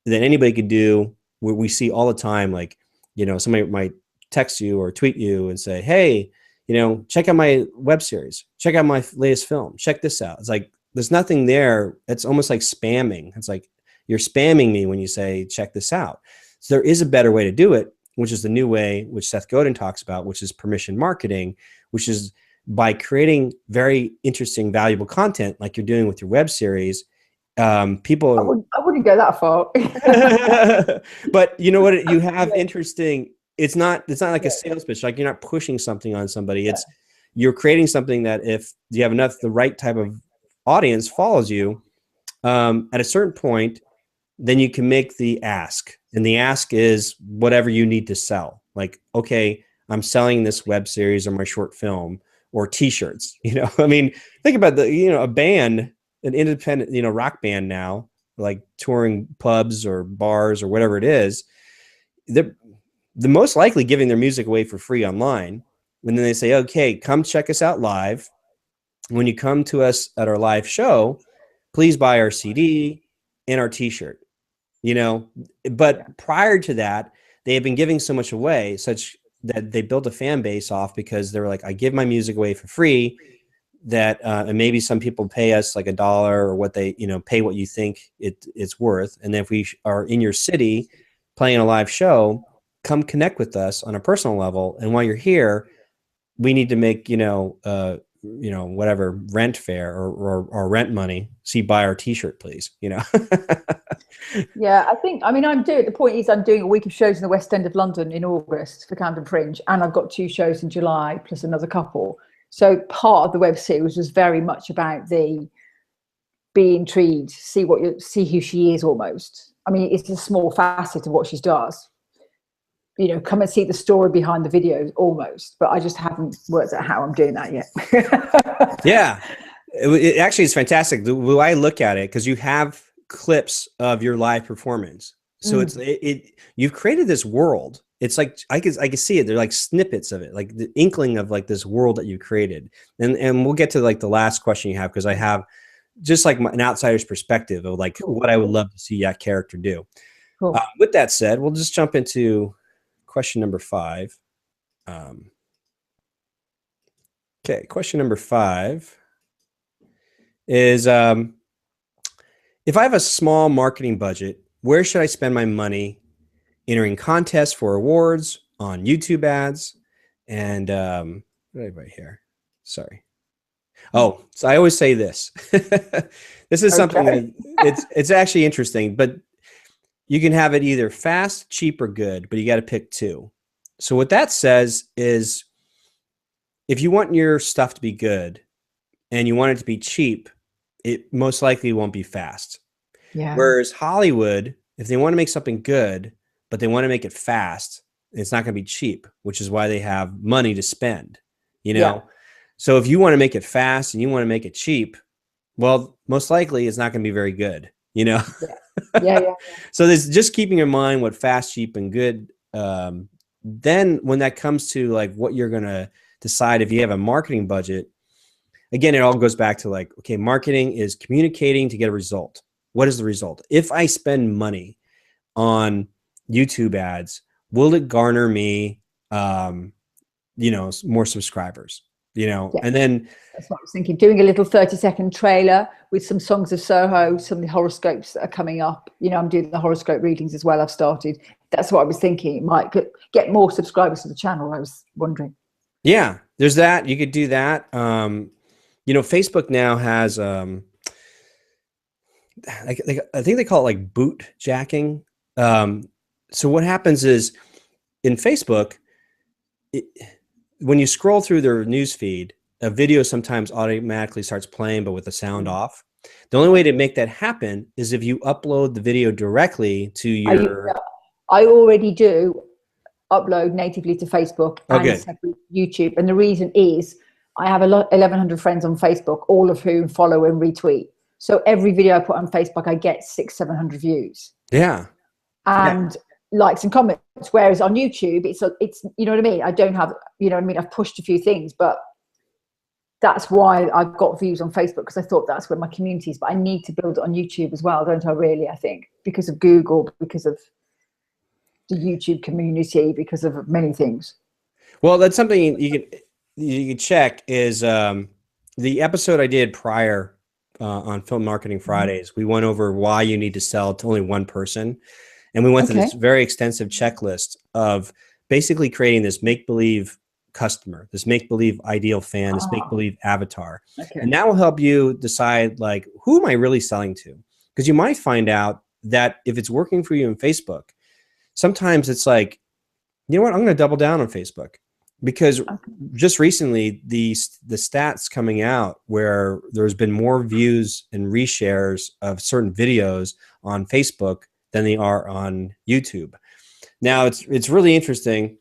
that anybody could do. We see all the time, like, somebody might text you or tweet you and say, hey, check out my web series, check out my latest film, check this out. It's like, there's nothing there. It's almost like spamming. It's like, you're spamming me when you say, check this out. So there is a better way to do it, which is the new way, which Seth Godin talks about, which is permission marketing, which is by creating very interesting, valuable content like you're doing with your web series. People, I wouldn't go that far. But you know what? You have interesting. It's not like a sales pitch. Like you're not pushing something on somebody. It's you're creating something that if you have the right type of audience follows you, at a certain point, then you can make the ask. And the ask is whatever you need to sell. Like, okay, I'm selling this web series or my short film or t-shirts. I mean, think about a band, an independent, rock band now, like touring pubs or bars or whatever it is. The most likely giving their music away for free online. And then they say, okay, come check us out live. When you come to us at our live show, please buy our CD and our t-shirt, but prior to that, they have been giving so much away such that they built a fan base off because they were like, I give my music away for free that, and maybe some people pay us like $1 or what they, pay what you think it's worth. And then if we are in your city playing a live show, come connect with us on a personal level. And while you're here, we need to make, whatever rent fare or rent money. So you buy our t-shirt, please, Yeah, the point is I'm doing a week of shows in the West End of London in August for Camden Fringe. And I've got 2 shows in July plus another couple. So part of the web series was very much about the be intrigued, see who she is almost. I mean, it's a small facet of what she does. You know, come and see the story behind the videos almost, but I just haven't worked out how I'm doing that yet. Yeah, it actually is fantastic the way I look at it, because you have clips of your live performance. So you've created this world. It's like I can see it. They're like snippets of it, like the inkling of like this world that you've created. And we'll get to like the last question you have, because I have just like an outsider's perspective of like what I would love to see that character do. Cool. With that said, we'll just jump into question number 5. Okay, question number 5 is, if I have a small marketing budget, where should I spend my money? Entering contests for awards, on YouTube ads, and what did I write here? Sorry. Oh, so I always say this. This is something that it's actually interesting, but you can have it either fast, cheap, or good, but you got to pick 2. So what that says is, if you want your stuff to be good and you want it to be cheap, it most likely won't be fast. Yeah. Whereas Hollywood, if they want to make something good, but they want to make it fast, it's not going to be cheap, which is why they have money to spend, you know? Yeah. So if you want to make it fast and you want to make it cheap, well, most likely it's not going to be very good, you know? Yeah. So there's just keeping in mind what fast, cheap, and good. Then when that comes to like what you're going to decide, if you have a marketing budget, again, it all goes back to like, okay, marketing is communicating to get a result. What is the result? If I spend money on YouTube ads, will it garner me, you know, more subscribers, you know? And then that's what I was thinking, doing a little 30-second trailer with some songs of Soho, some of the horoscopes that are coming up. You know, I'm doing the horoscope readings as well. I've started. That's what I was thinking. It might get more subscribers to the channel. I was wondering. Yeah, there's that. You could do that. You know, Facebook now has, I think they call it like boot jacking. So what happens is in Facebook, when you scroll through their news feed, a video sometimes automatically starts playing, but with the sound off. The only way to make that happen is if you upload the video directly to your... I already do upload natively to Facebook and YouTube. And the reason is I have 1,100 friends on Facebook, all of whom follow and retweet. So every video I put on Facebook, I get 600-700 views. Yeah. And likes and comments. Whereas on YouTube, it's you know what I mean? I don't have, you know what I mean? I've pushed a few things, but that's why I've got views on Facebook, because I thought that's where my community is. But I need to build it on YouTube as well, don't I, really? I think because of Google, because of the YouTube community, because of many things. Well, that's something you can check is the episode I did prior on Film Marketing Fridays. We went over why you need to sell to only one person. And we went through this very extensive checklist of basically creating this make-believe customer, this make-believe ideal fan, this make-believe avatar. And that will help you decide, like, who am I really selling to? Because you might find out that if it's working for you in Facebook, sometimes it's like, you know what, I'm going to double down on Facebook. Because just recently, the stats coming out where there's been more views and reshares of certain videos on Facebook than they are on YouTube. Now it's really interesting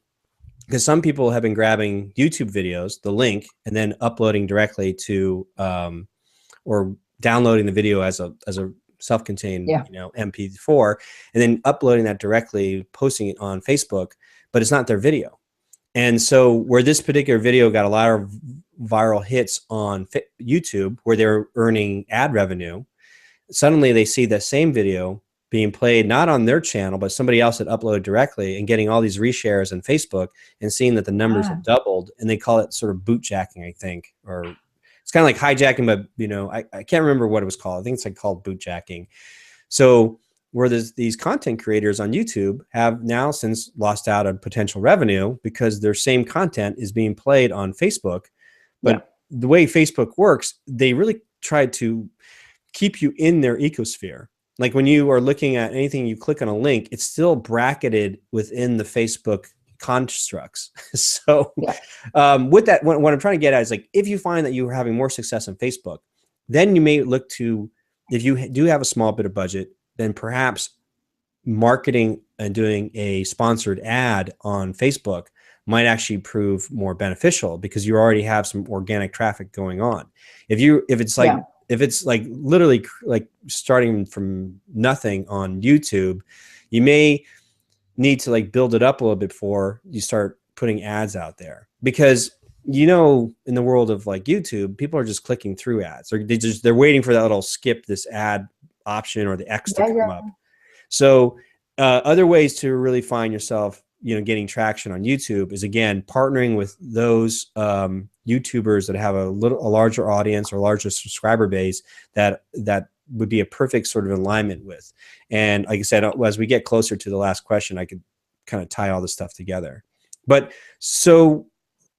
because some people have been grabbing YouTube videos, the link, and then uploading directly to or downloading the video as a self-contained you know, MP4, and then uploading that directly, posting it on Facebook, but it's not their video. And so where this particular video got a lot of viral hits on YouTube, where they're earning ad revenue, suddenly they see the same video being played not on their channel, but somebody else that uploaded directly, and getting all these reshares on Facebook and seeing that the numbers have doubled. And they call it sort of bootjacking, I think, or it's kind of like hijacking, but you know, I can't remember what it was called. I think it's like called bootjacking. So where these content creators on YouTube have now since lost out on potential revenue because their same content is being played on Facebook. But the way Facebook works, they really try to keep you in their ecosphere. Like when you are looking at anything, you click on a link, it's still bracketed within the Facebook constructs. So with that, what I'm trying to get at is, like, if you find that you are having more success on Facebook, then you may look to if you do have a small bit of budget, then perhaps marketing and doing a sponsored ad on Facebook might actually prove more beneficial because you already have some organic traffic going on. If it's like literally like starting from nothing on YouTube, you may need to like build it up a little bit before you start putting ads out there, because in the world of like YouTube, people are just clicking through ads, or they're waiting for that little skip this ad option or the X to come up. So other ways to really find yourself, getting traction on YouTube is, again, partnering with those YouTubers that have a larger audience or larger subscriber base that would be a perfect sort of alignment with. And like I said, as we get closer to the last question, I could kind of tie all this stuff together. But so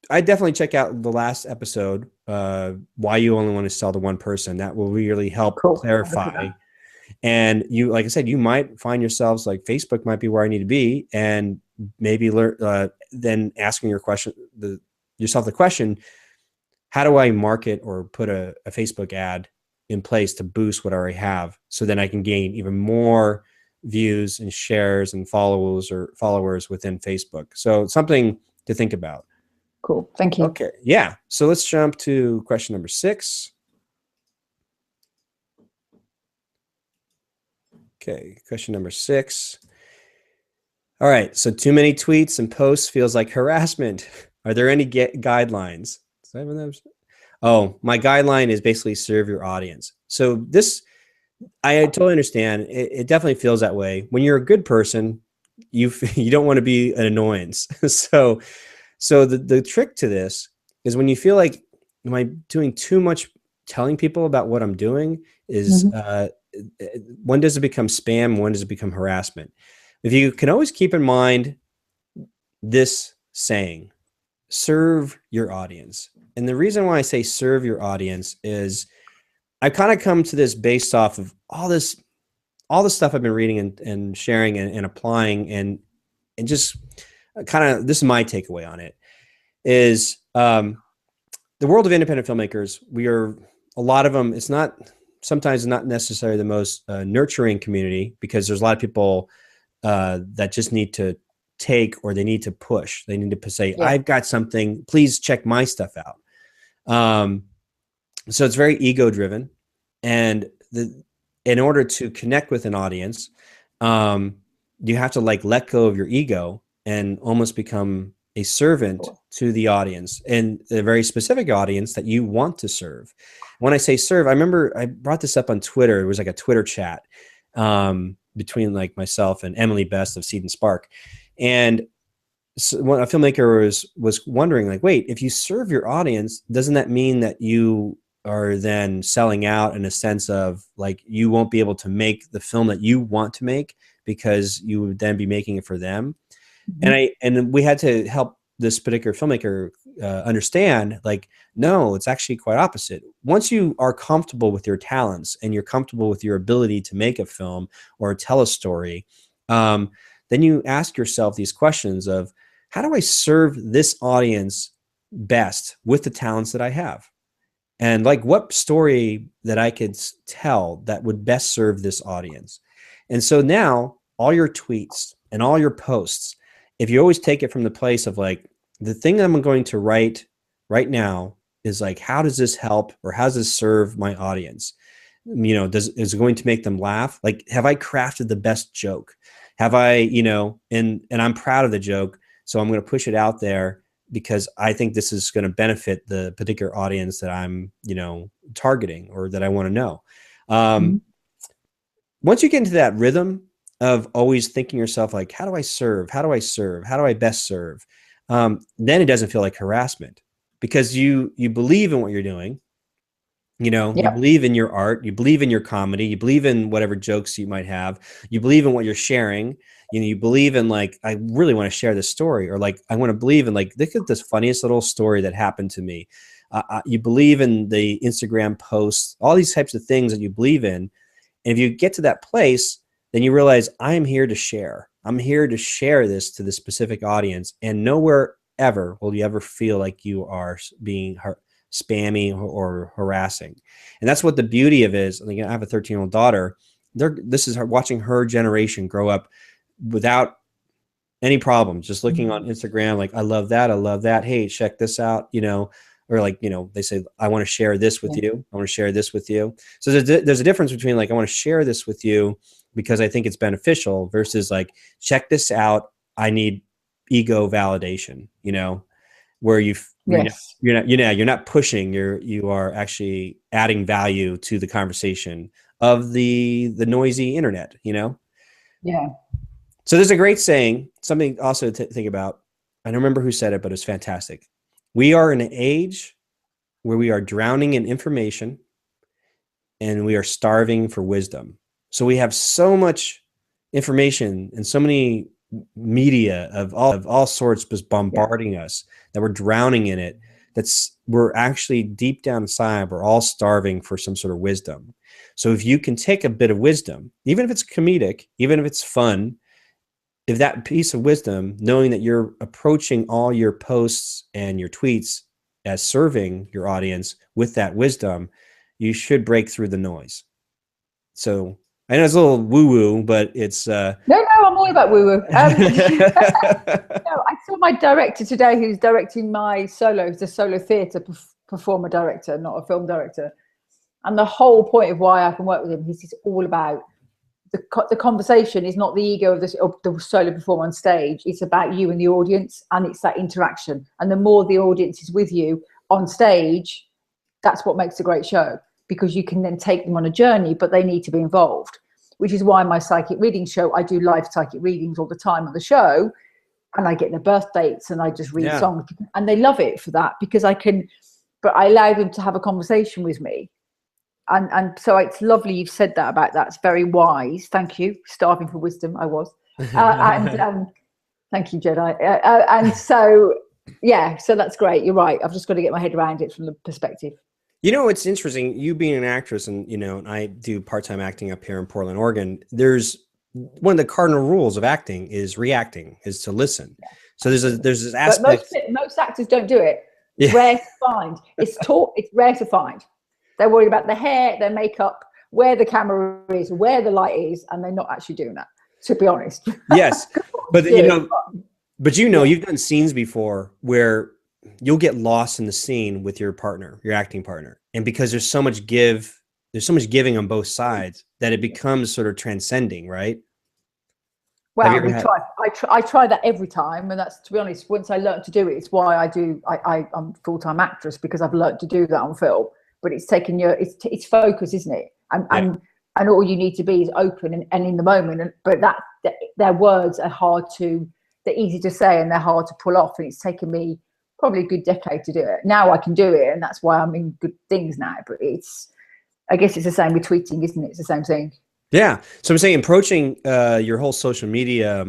I definitely check out the last episode, why you only want to sell to one person. That will really help clarify. And like I said, you might find yourselves like, Facebook might be where I need to be, and maybe then asking yourself the question, how do I market or put a Facebook ad in place to boost what I already have, so then I can gain even more views and shares and followers within Facebook. So it's something to think about. Cool. Thank you. Okay. Yeah. So let's jump to question number 6. Okay. Question number 6. All right. So too many tweets and posts feels like harassment. Are there any guidelines? Oh, my guideline is basically serve your audience. So this, I totally understand. It definitely feels that way. When you're a good person, you don't want to be an annoyance. So the trick to this is, when you feel like, am I doing too much telling people about what I'm doing, is when does it become spam? When does it become harassment? If you can always keep in mind this saying, serve your audience. And the reason why I say serve your audience is, I kind of come to this based off of all the stuff I've been reading and sharing and applying, and just kind of, this is my takeaway on it, is the world of independent filmmakers. A lot of them, sometimes not necessarily the most nurturing community, because there's a lot of people that just need to take, or they need to push. They need to say, I've got something, please check my stuff out. So it's very ego driven, and in order to connect with an audience, you have to like let go of your ego and almost become a servant to the audience, and a very specific audience that you want to serve. When I say serve, I remember I brought this up on Twitter. It was like a Twitter chat between like myself and Emily Best of Seed and Spark. And so when a filmmaker was wondering, like, wait, if you serve your audience, doesn't that mean that you are then selling out, in a sense of like, you won't be able to make the film that you want to make, because you would then be making it for them? And we had to help this particular filmmaker understand, like, no, it's actually quite opposite. Once you are comfortable with your talents and you're comfortable with your ability to make a film or tell a story, then you ask yourself these questions of, how do I serve this audience best with the talents that I have? And like, what story that I could tell that would best serve this audience? And so now all your tweets and all your posts, if you always take it from the place of like, the thing I'm going to write right now is like, how does this help, or how does this serve my audience? Is it going to make them laugh? Like, have I crafted the best joke? Have I, and I'm proud of the joke, so I'm going to push it out there because I think this is going to benefit the particular audience that I'm, targeting, or that I want to know. Once you get into that rhythm of always thinking yourself like, how do I serve? How do I serve? How do I best serve? Then it doesn't feel like harassment, because you believe in what you're doing. You believe in your art, you believe in your comedy, you believe in whatever jokes you might have, you believe in what you're sharing. You believe in like, I really want to share this story, or like, I want to believe in like, look at this funniest little story that happened to me. You believe in the Instagram posts, all these types of things that you believe in. And if you get to that place, then you realize, I'm here to share. I'm here to share this to the specific audience, and nowhere ever will you ever feel like you are being spammy or harassing. And that's what the beauty of it is. Like, I have a 13-year-old daughter. This is her, watching her generation grow up without any problems, just looking on Instagram, like, I love that. I love that. Hey, check this out, you know, or like, you know, they say, I want to share this with you. I want to share this with you. So there's a difference between like, I want to share this with you because I think it's beneficial versus like, check this out. I need ego validation, you know, where you're not pushing, you are actually adding value to the conversation of the noisy internet, you know? Yeah. So there's a great saying, something also to think about. I don't remember who said it, but it's fantastic. We are in an age where we are drowning in information and we are starving for wisdom. So we have so much information and so many media of all sorts just bombarding us that we're drowning in it. We're actually deep down inside, we're all starving for some sort of wisdom. So if you can take a bit of wisdom, even if it's comedic, even if it's fun, if that piece of wisdom, knowing that you're approaching all your posts and your tweets as serving your audience with that wisdom, you should break through the noise. So I know it's a little woo-woo, but it's... No, I'm all about woo-woo. No, I saw my director today, who's directing my solo. He's a solo theatre performer director, not a film director. And the whole point of why I can work with him is he's all about the conversation is not the ego of the solo performer on stage. It's about you and the audience, and it's that interaction. And the more the audience is with you on stage, that's what makes a great show, because you can then take them on a journey, but they need to be involved, which is why my psychic reading show, I do live psychic readings all the time on the show, and I get their birth dates and I just read songs, and they love it for that, because I allow them to have a conversation with me. And so it's lovely you've said that about that. It's very wise. Thank you. Starving for wisdom, I was. Thank you, Jedi. And so, yeah, so that's great. You're right. I've just got to get my head around it from the perspective. You know, it's interesting, you being an actress, and, you know, I do part-time acting up here in Portland, Oregon. There's one of the cardinal rules of acting is reacting, is to listen. Yeah. So there's this aspect. But most actors don't do it. It's rare to find. It's rare to find. They're worried about the hair, their makeup, where the camera is, where the light is, and they're not actually doing that, to be honest. Yes, but you know, you've done scenes before where you'll get lost in the scene with your partner, your acting partner, and because there's so much giving on both sides that it becomes sort of transcending, right? Well, I try that every time, and that's, to be honest, once I learned to do it, it's why I'm a full-time actress, because I've learned to do that on film. But it's taken it's focus, isn't it? And all you need to be is open and in the moment. But their words are they're easy to say and they're hard to pull off. And it's taken me probably a good decade to do it. Now I can do it, and that's why I'm in good things now. But I guess it's the same with tweeting, isn't it? It's the same thing. Yeah. So I'm saying approaching your whole social media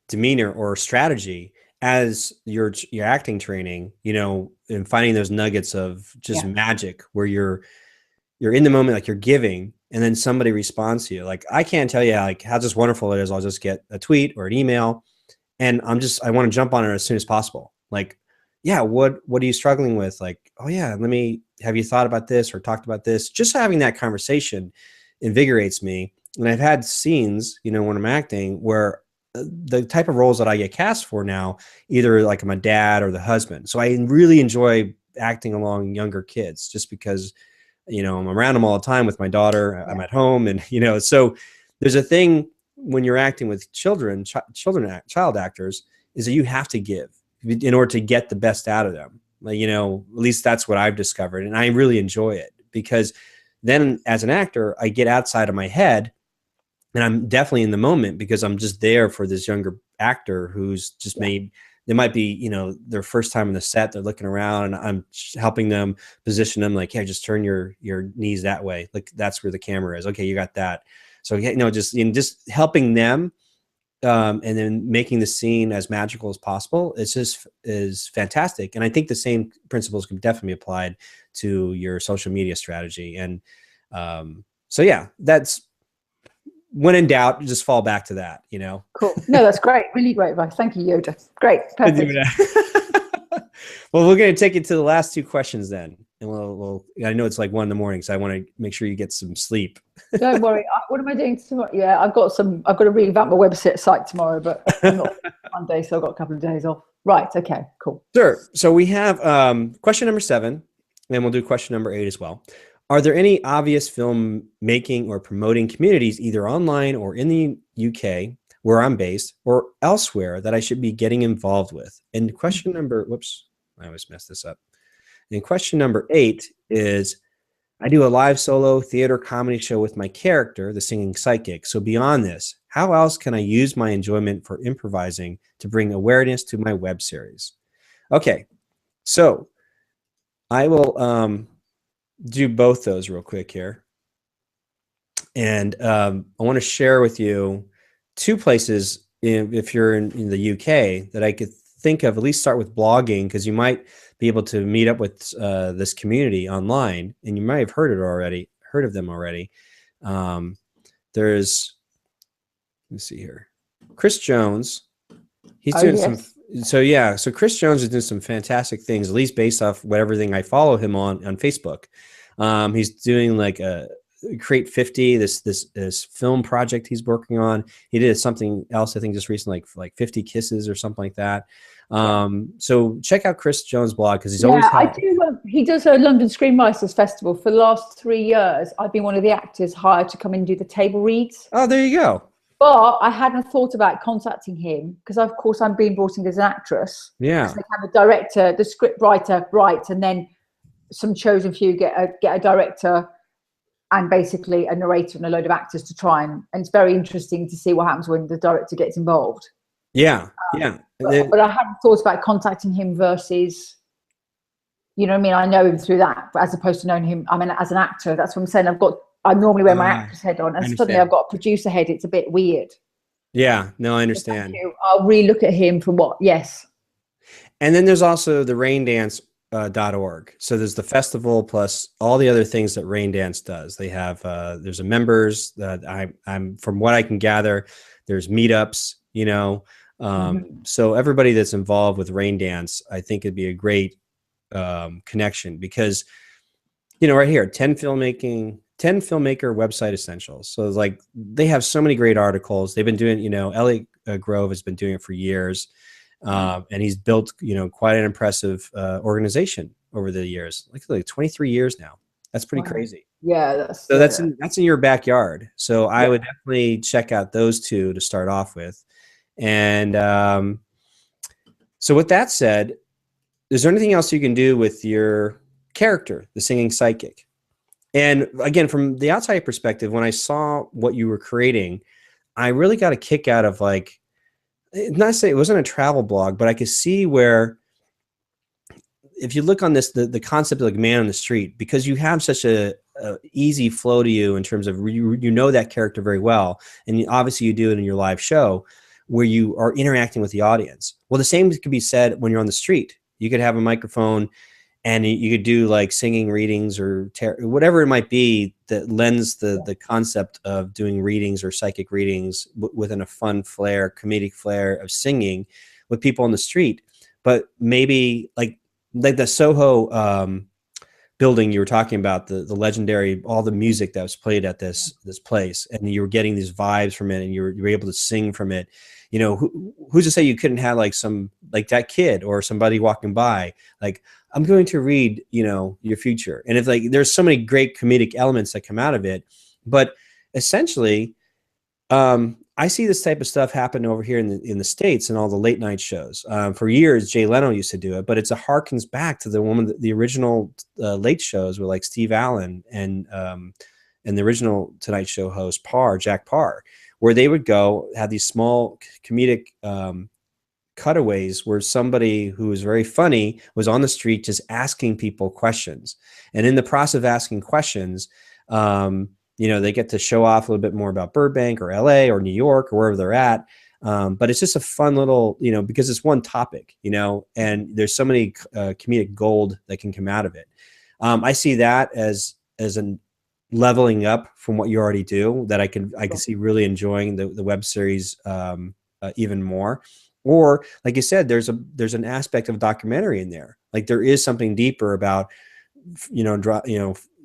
demeanor or strategy as your acting training, you know, and finding those nuggets of just magic where you're in the moment, like you're giving, and then somebody responds to you. Like, I can't tell you like how just wonderful it is. I'll just get a tweet or an email, and I want to jump on it as soon as possible. Like, yeah, what are you struggling with? Like, oh yeah, have you thought about this or talked about this? Just having that conversation invigorates me. And I've had scenes, you know, when I'm acting where the type of roles that I get cast for now, either like I'm a dad or the husband. So I really enjoy acting along younger kids, just because, you know, I'm around them all the time with my daughter. I'm at home, and, you know, so there's a thing when you're acting with child actors, is that you have to give in order to get the best out of them. Like, you know, at least that's what I've discovered, and I really enjoy it, because then as an actor, I get outside of my head. And I'm definitely in the moment, because I'm just there for this younger actor who's just they might be, you know, their first time in the set. They're looking around, and I'm helping them position them, like, hey, just turn your knees that way. Like, that's where the camera is. Okay, you got that. So, you know, just helping them, and then making the scene as magical as possible. Is fantastic. And I think the same principles can definitely be applied to your social media strategy. And so, yeah, that's, when in doubt, just fall back to that, you know? Cool. No, that's great. Really great advice. Thank you, Yoda. Great. Perfect. Well, we're going to take it to the last two questions then. and I know it's like 1 in the morning, so I want to make sure you get some sleep. Don't worry. What am I doing tomorrow? Yeah, I've got to revamp my website site tomorrow, but I'm not Monday, so I've got a couple of days off. Right. Okay. Cool. Sure. So we have question number 7, and we'll do question number 8 as well. Are there any obvious film making or promoting communities, either online or in the UK, where I'm based, or elsewhere, that I should be getting involved with? And question number, whoops, I always mess this up. And question number 8 is, I do a live solo theater comedy show with my character, the singing psychic. So beyond this, how else can I use my enjoyment for improvising to bring awareness to my web series? Okay, so I will do both those real quick here. And I want to share with you 2 places, if you're in the UK, that I could think of. At least start with blogging, because you might be able to meet up with this community online, and you might have heard of them already. There's, let's see here, Chris Jones. He's doing some. So Chris Jones is doing some fantastic things, at least based off what everything I follow him on Facebook. He's doing like a Create 50, this film project he's working on. He did something else, I think, just recently, like 50 Kisses or something like that. So check out Chris Jones' blog, because he's always he does a London Screenwriters Festival. For the last 3 years, I've been one of the actors hired to come and do the table reads. Oh, there you go. But I hadn't thought about contacting him, because of course I'm being brought in as an actress. Yeah. They have a director, the script writer writes, and then some chosen few get a director and basically a narrator and a load of actors to try and it's very interesting to see what happens when the director gets involved. Yeah. But I hadn't thought about contacting him versus, you know what I mean? I know him through that, as opposed to knowing him, I mean, as an actor. That's what I'm saying. I normally wear my actress head on, and suddenly I've got a producer head. It's a bit weird. Yeah, no, I understand. I'll re-look at him for what, yes. And then there's also the raindance.org. So there's the festival plus all the other things that Raindance does. They have, there's a members that I'm from what I can gather, there's meetups, you know. So everybody that's involved with Raindance, I think it'd be a great connection, because, you know, right here, 10 filmmaker website essentials. So it's like, they have so many great articles. They've been doing, you know, Elliot Grove has been doing it for years. And he's built, you know, quite an impressive organization over the years, like 23 years now. That's pretty crazy. Yeah. That's in your backyard. So I would definitely check out those 2 to start off with. And so with that said, is there anything else you can do with your character, the singing psychic? And again, from the outside perspective, when I saw what you were creating, I really got a kick out of, like, not to say it wasn't a travel blog, but I could see where, if you look on this, the concept of like man on the street, because you have such a easy flow to you in terms of you know that character very well, and obviously you do it in your live show where you are interacting with the audience. Well, the same could be said when you're on the street. You could have a microphone and you could do like singing readings or whatever it might be that lends the concept of doing readings or psychic readings within a fun flair, comedic flair of singing with people on the street. But maybe like the Soho building you were talking about, the legendary, all the music that was played at this place, and you were getting these vibes from it, and you were able to sing from it. You know, who's to say you couldn't have like some, like that kid or somebody walking by, like, I'm going to read, you know, your future. And if like, there's so many great comedic elements that come out of it, but essentially, I see this type of stuff happen over here in the States and all the late night shows. For years, Jay Leno used to do it, but it harkens back to the original late shows with like Steve Allen and the original Tonight Show host Jack Parr, where they would go have these small comedic cutaways where somebody who was very funny was on the street just asking people questions. And in the process of asking questions, you know, they get to show off a little bit more about Burbank or LA or New York or wherever they're at. But it's just a fun little, you know, because it's one topic, you know, and there's so many comedic gold that can come out of it. I see that as an leveling up from what you already do, that I can see really enjoying the web series even more. Or like you said, there's an aspect of documentary in there. Like there is something deeper about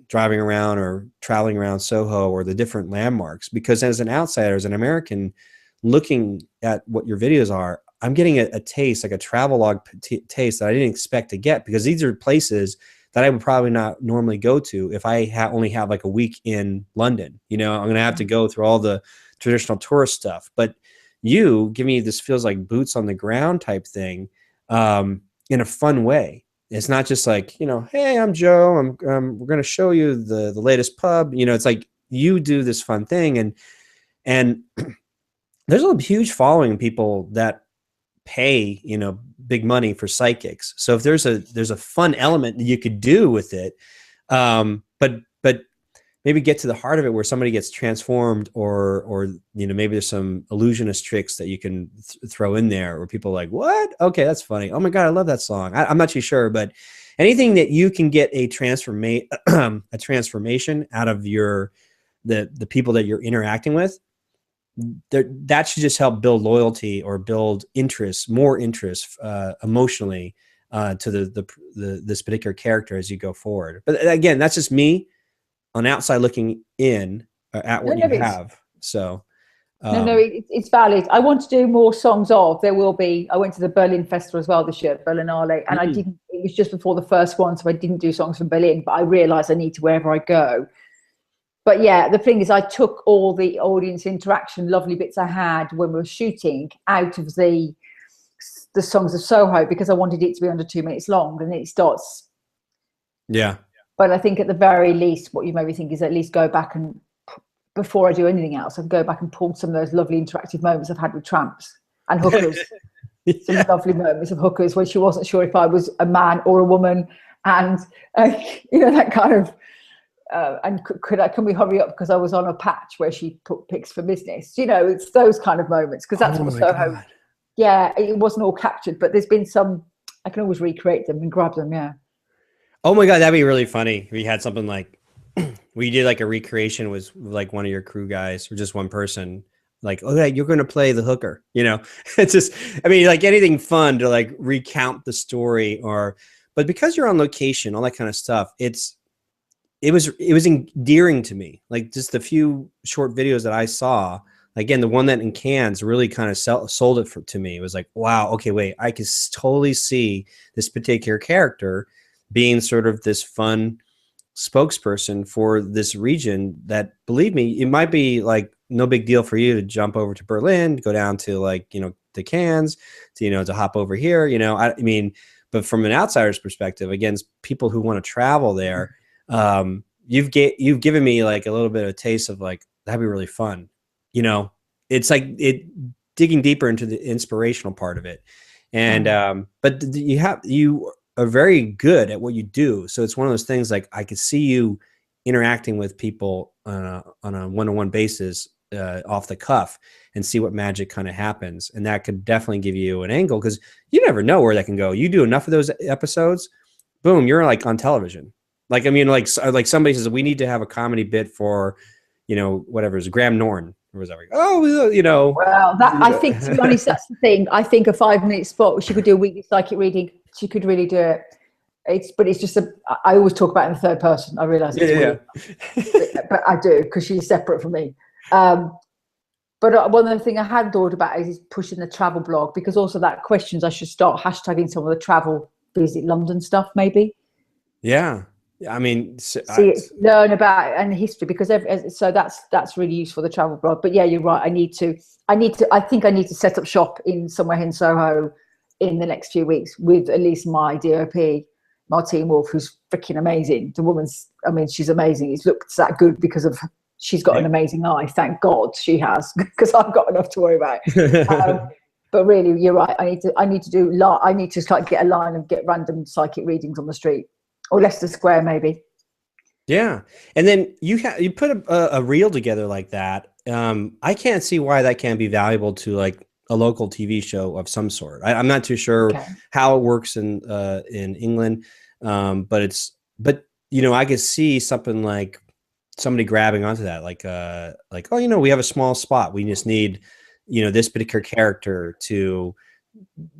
driving around or traveling around Soho or the different landmarks, because as an outsider, as an American looking at what your videos are, I'm getting a taste, like a travelogue taste that I didn't expect to get, because these are places that I would probably not normally go to if I only have like a week in London. I'm going to have to go through all the traditional tourist stuff. But you give me this feels like boots on the ground type thing, in a fun way. It's not just like, hey, I'm Joe. We're going to show you the latest pub. It's like you do this fun thing, and there's a huge following of people that pay, big money for psychics. So if there's a fun element that you could do with it, but maybe get to the heart of it where somebody gets transformed, or maybe there's some illusionist tricks that you can throw in there where people are like, what? Okay, that's funny. Oh my God, I love that song. I'm not too sure, but anything that you can get a transformation out of the people that you're interacting with, that should just help build loyalty or build more interest emotionally to this particular character as you go forward. But again, that's just me on outside looking in at what you have. So it's valid. I want to do more songs of. There will be. I went to the Berlin Festival as well this year, Berlinale, and I didn't. It was just before the first one, so I didn't do songs from Berlin. But I realised I need to wherever I go. But yeah, the thing is, I took all the audience interaction, lovely bits I had when we were shooting, out of the songs of Soho, because I wanted it to be under 2 minutes long, and it starts. Yeah. But I think at the very least, what you maybe think is at least go back and, before I do anything else, I can go back and pull some of those lovely interactive moments I've had with tramps and hookers. Some lovely moments of hookers when she wasn't sure if I was a man or a woman, and that kind of. And can we hurry up because I was on a patch where she put pics for business? It's those kind of moments, because that's what Soho. God. Yeah, it wasn't all captured, but there's been some. I can always recreate them and grab them. Yeah. Oh my God, that'd be really funny. We had something like we did like a recreation with like one of your crew guys or just one person. Like, okay, you're going to play the hooker. It's just, I mean, like anything fun to like recount the story, but because you're on location, all that kind of stuff, it was endearing to me. Like just the few short videos that I saw, again, the one that in Cannes really kind of sold it to me. It was like, wow, okay, wait, I can totally see this particular character being sort of this fun spokesperson for this region that, believe me, it might be like no big deal for you to jump over to Berlin, to go down to like, to Cannes, to hop over here, I mean, but from an outsider's perspective, again, people who want to travel there, you've given me like a little bit of a taste of like, that'd be really fun. It's like digging deeper into the inspirational part of it. And, but you are very good at what you do. So it's one of those things, like I could see you interacting with people on a one-on-one basis, off the cuff, and see what magic kind of happens. And that could definitely give you an angle, because you never know where that can go. You do enough of those episodes, boom, you're like on television. Like, I mean, like somebody says, we need to have a comedy bit for, whatever is Graham Norton or whatever. Oh, Well, I think, to be honest, that's the thing. I think a 5-minute spot, she could do a weekly psychic reading. She could really do it. It's just I always talk about it in the third person. I realize it's weird, but I do, because she's separate from me. But one of the things I hadn't thought about is pushing the travel blog, because also that questions I should start hashtagging some of the travel visit London stuff, maybe. Yeah. I mean, learn about and history, because so that's really useful, the travel blog. But yeah, you're right. I think I need to set up shop in somewhere in Soho in the next few weeks with at least my DOP, Martine Wolf, who's freaking amazing. The woman's, I mean, she's amazing. It looks that good because of she's got an amazing eye. Thank God she has, because I've got enough to worry about. But really, you're right. I need to like get a line and get random psychic readings on the street. Or Leicester Square, maybe. Yeah, and then you put a reel together like that. I can't see why that can't be valuable to like a local TV show of some sort. I'm not too sure how it works in England, but I could see something like somebody grabbing onto that, like oh, we have a small spot. We just need this particular character to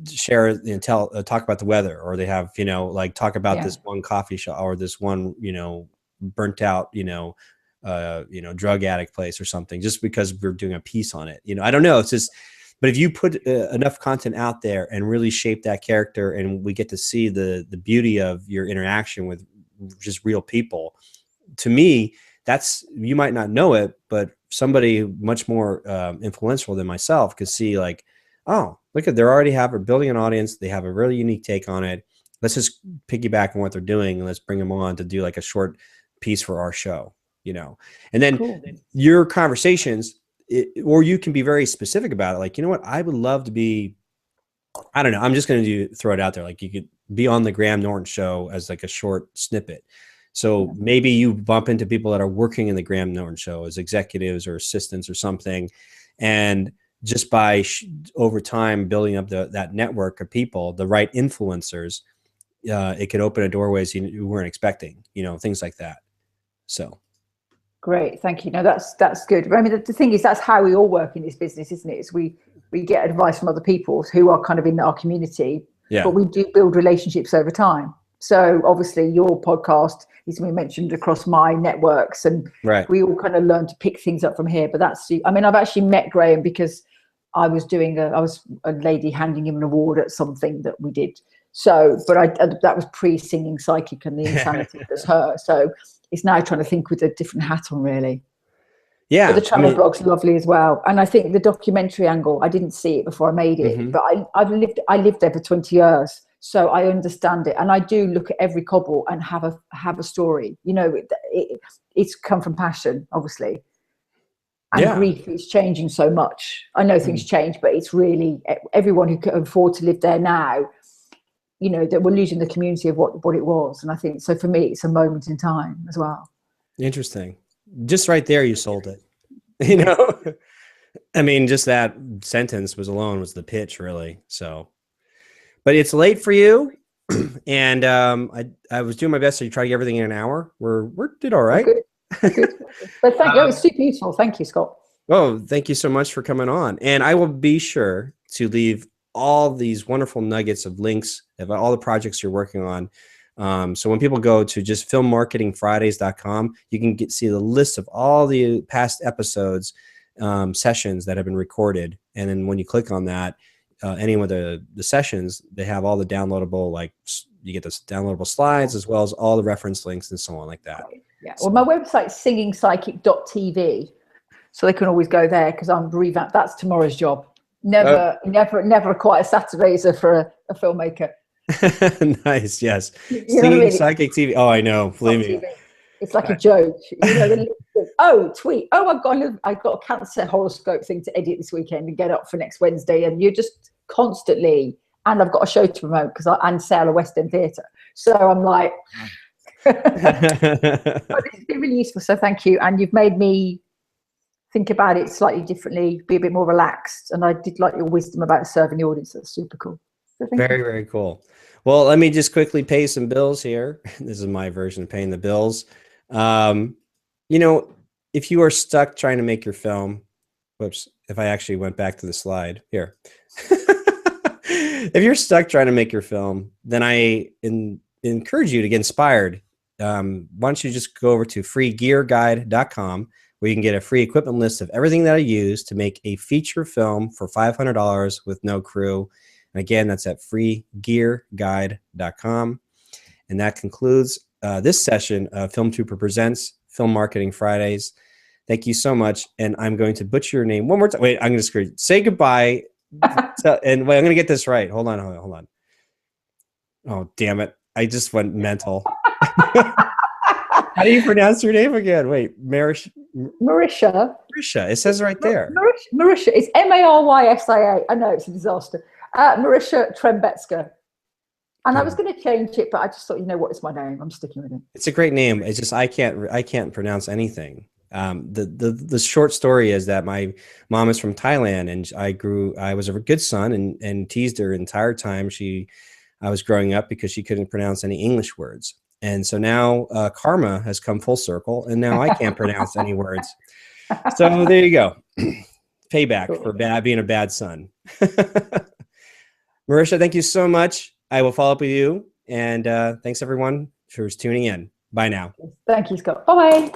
share, talk about the weather, or they have, like talk about Yeah. this one coffee shop or this one, burnt out, drug addict place or something, just because we're doing a piece on it. I don't know. It's just, but if you put enough content out there and really shape that character, and we get to see the beauty of your interaction with just real people, to me, you might not know it, but somebody much more influential than myself could see like, oh, look at, building an audience. They have a really unique take on it. Let's just piggyback on what they're doing, and let's bring them on to do like a short piece for our show, and then Cool. Your conversations, or you can be very specific about it. Like, you know what, I would love to be, I don't know, I'm just going to throw it out there. Like, you could be on the Graham Norton show as like a short snippet. So maybe you bump into people that are working in the Graham Norton show as executives or assistants or something. And just by over time building up that network of people, the right influencers, it could open a doorways you weren't expecting, things like that. So. Great, thank you. No, that's good. I mean, the thing is, that's how we all work in this business, isn't it? Is we get advice from other people who are kind of in our community, but we do build relationships over time. So obviously your podcast is we mentioned across my networks, and we all kind of learn to pick things up from here. But I've actually met Graham because I was a lady handing him an award at something that we did. So, but that was pre-Singing Psychic and the Insanity that's her. So it's now trying to think with a different hat on, really. Yeah. But the travel blog's lovely as well. And I think the documentary angle, I didn't see it before I made it, but I lived there for 20 years. So I understand it. And I do look at every cobble and have a story. It's come from passion, obviously. And grief is changing so much. I know things change, but it's really everyone who can afford to live there now, that we're losing the community of what it was. And I think, so for me, it's a moment in time as well. Interesting. Just right there, you sold it. I mean, just that sentence was the pitch, really. So, but it's late for you. And I was doing my best to try to get everything in an hour. We did all right. Good. But thank you. It was super useful. Thank you, Scott. Oh, thank you so much for coming on. And I will be sure to leave all these wonderful nuggets of links of all the projects you're working on. So when people go to just filmmarketingfridays.com, you can see the list of all the past episodes, sessions that have been recorded. And then when you click on that, any of the sessions, they have all the downloadable, like you get the downloadable slides as well as all the reference links and so on like that. Yeah. Well, my website's singingpsychic.tv, so they can always go there because I'm revamped. That's tomorrow's job. Never quite a Saturday for a filmmaker. Nice. Yes. Singing Psychic TV. Oh, I know. Believe me. It's like a joke. Tweet. Oh, I've got a Cancer horoscope thing to edit this weekend and get up for next Wednesday. And you're just constantly, and I've got a show to promote and sell a West End theatre. So I'm like, but it's been really useful. So thank you. And you've made me think about it slightly differently, be a bit more relaxed. And I did like your wisdom about serving the audience. That's super cool. So very, very cool. Well, let me just quickly pay some bills here. This is my version of paying the bills. If you are stuck trying to make your film, whoops, if I actually went back to the slide here. If you're stuck trying to make your film, then I encourage you to get inspired. Why don't you just go over to freegearguide.com, where you can get a free equipment list of everything that I use to make a feature film for $500 with no crew. And again, that's at freegearguide.com. And that concludes this session of Film Trooper Presents Film Marketing Fridays. Thank you so much. And I'm going to butcher your name one more time. Wait, I'm going to say goodbye. And wait, I'm going to get this right. Hold on. Oh, damn it. I just went mental. How do you pronounce your name again? Wait, Marysia. It says right there. Marysia. It's Marysia. I know, it's a disaster. Marysia Trembecka. And I was going to change it, but I just thought, it's my name. I'm sticking with it. It's a great name. It's just I can't pronounce anything. The short story is that my mom is from Thailand, and I was a good son and teased her the entire time I was growing up because she couldn't pronounce any English words. And so now karma has come full circle, and now I can't pronounce any words. So there you go. Payback for being a bad son. Marysia, thank you so much. I will follow up with you. And thanks everyone for tuning in. Bye now. Thank you, Scott. Bye-bye.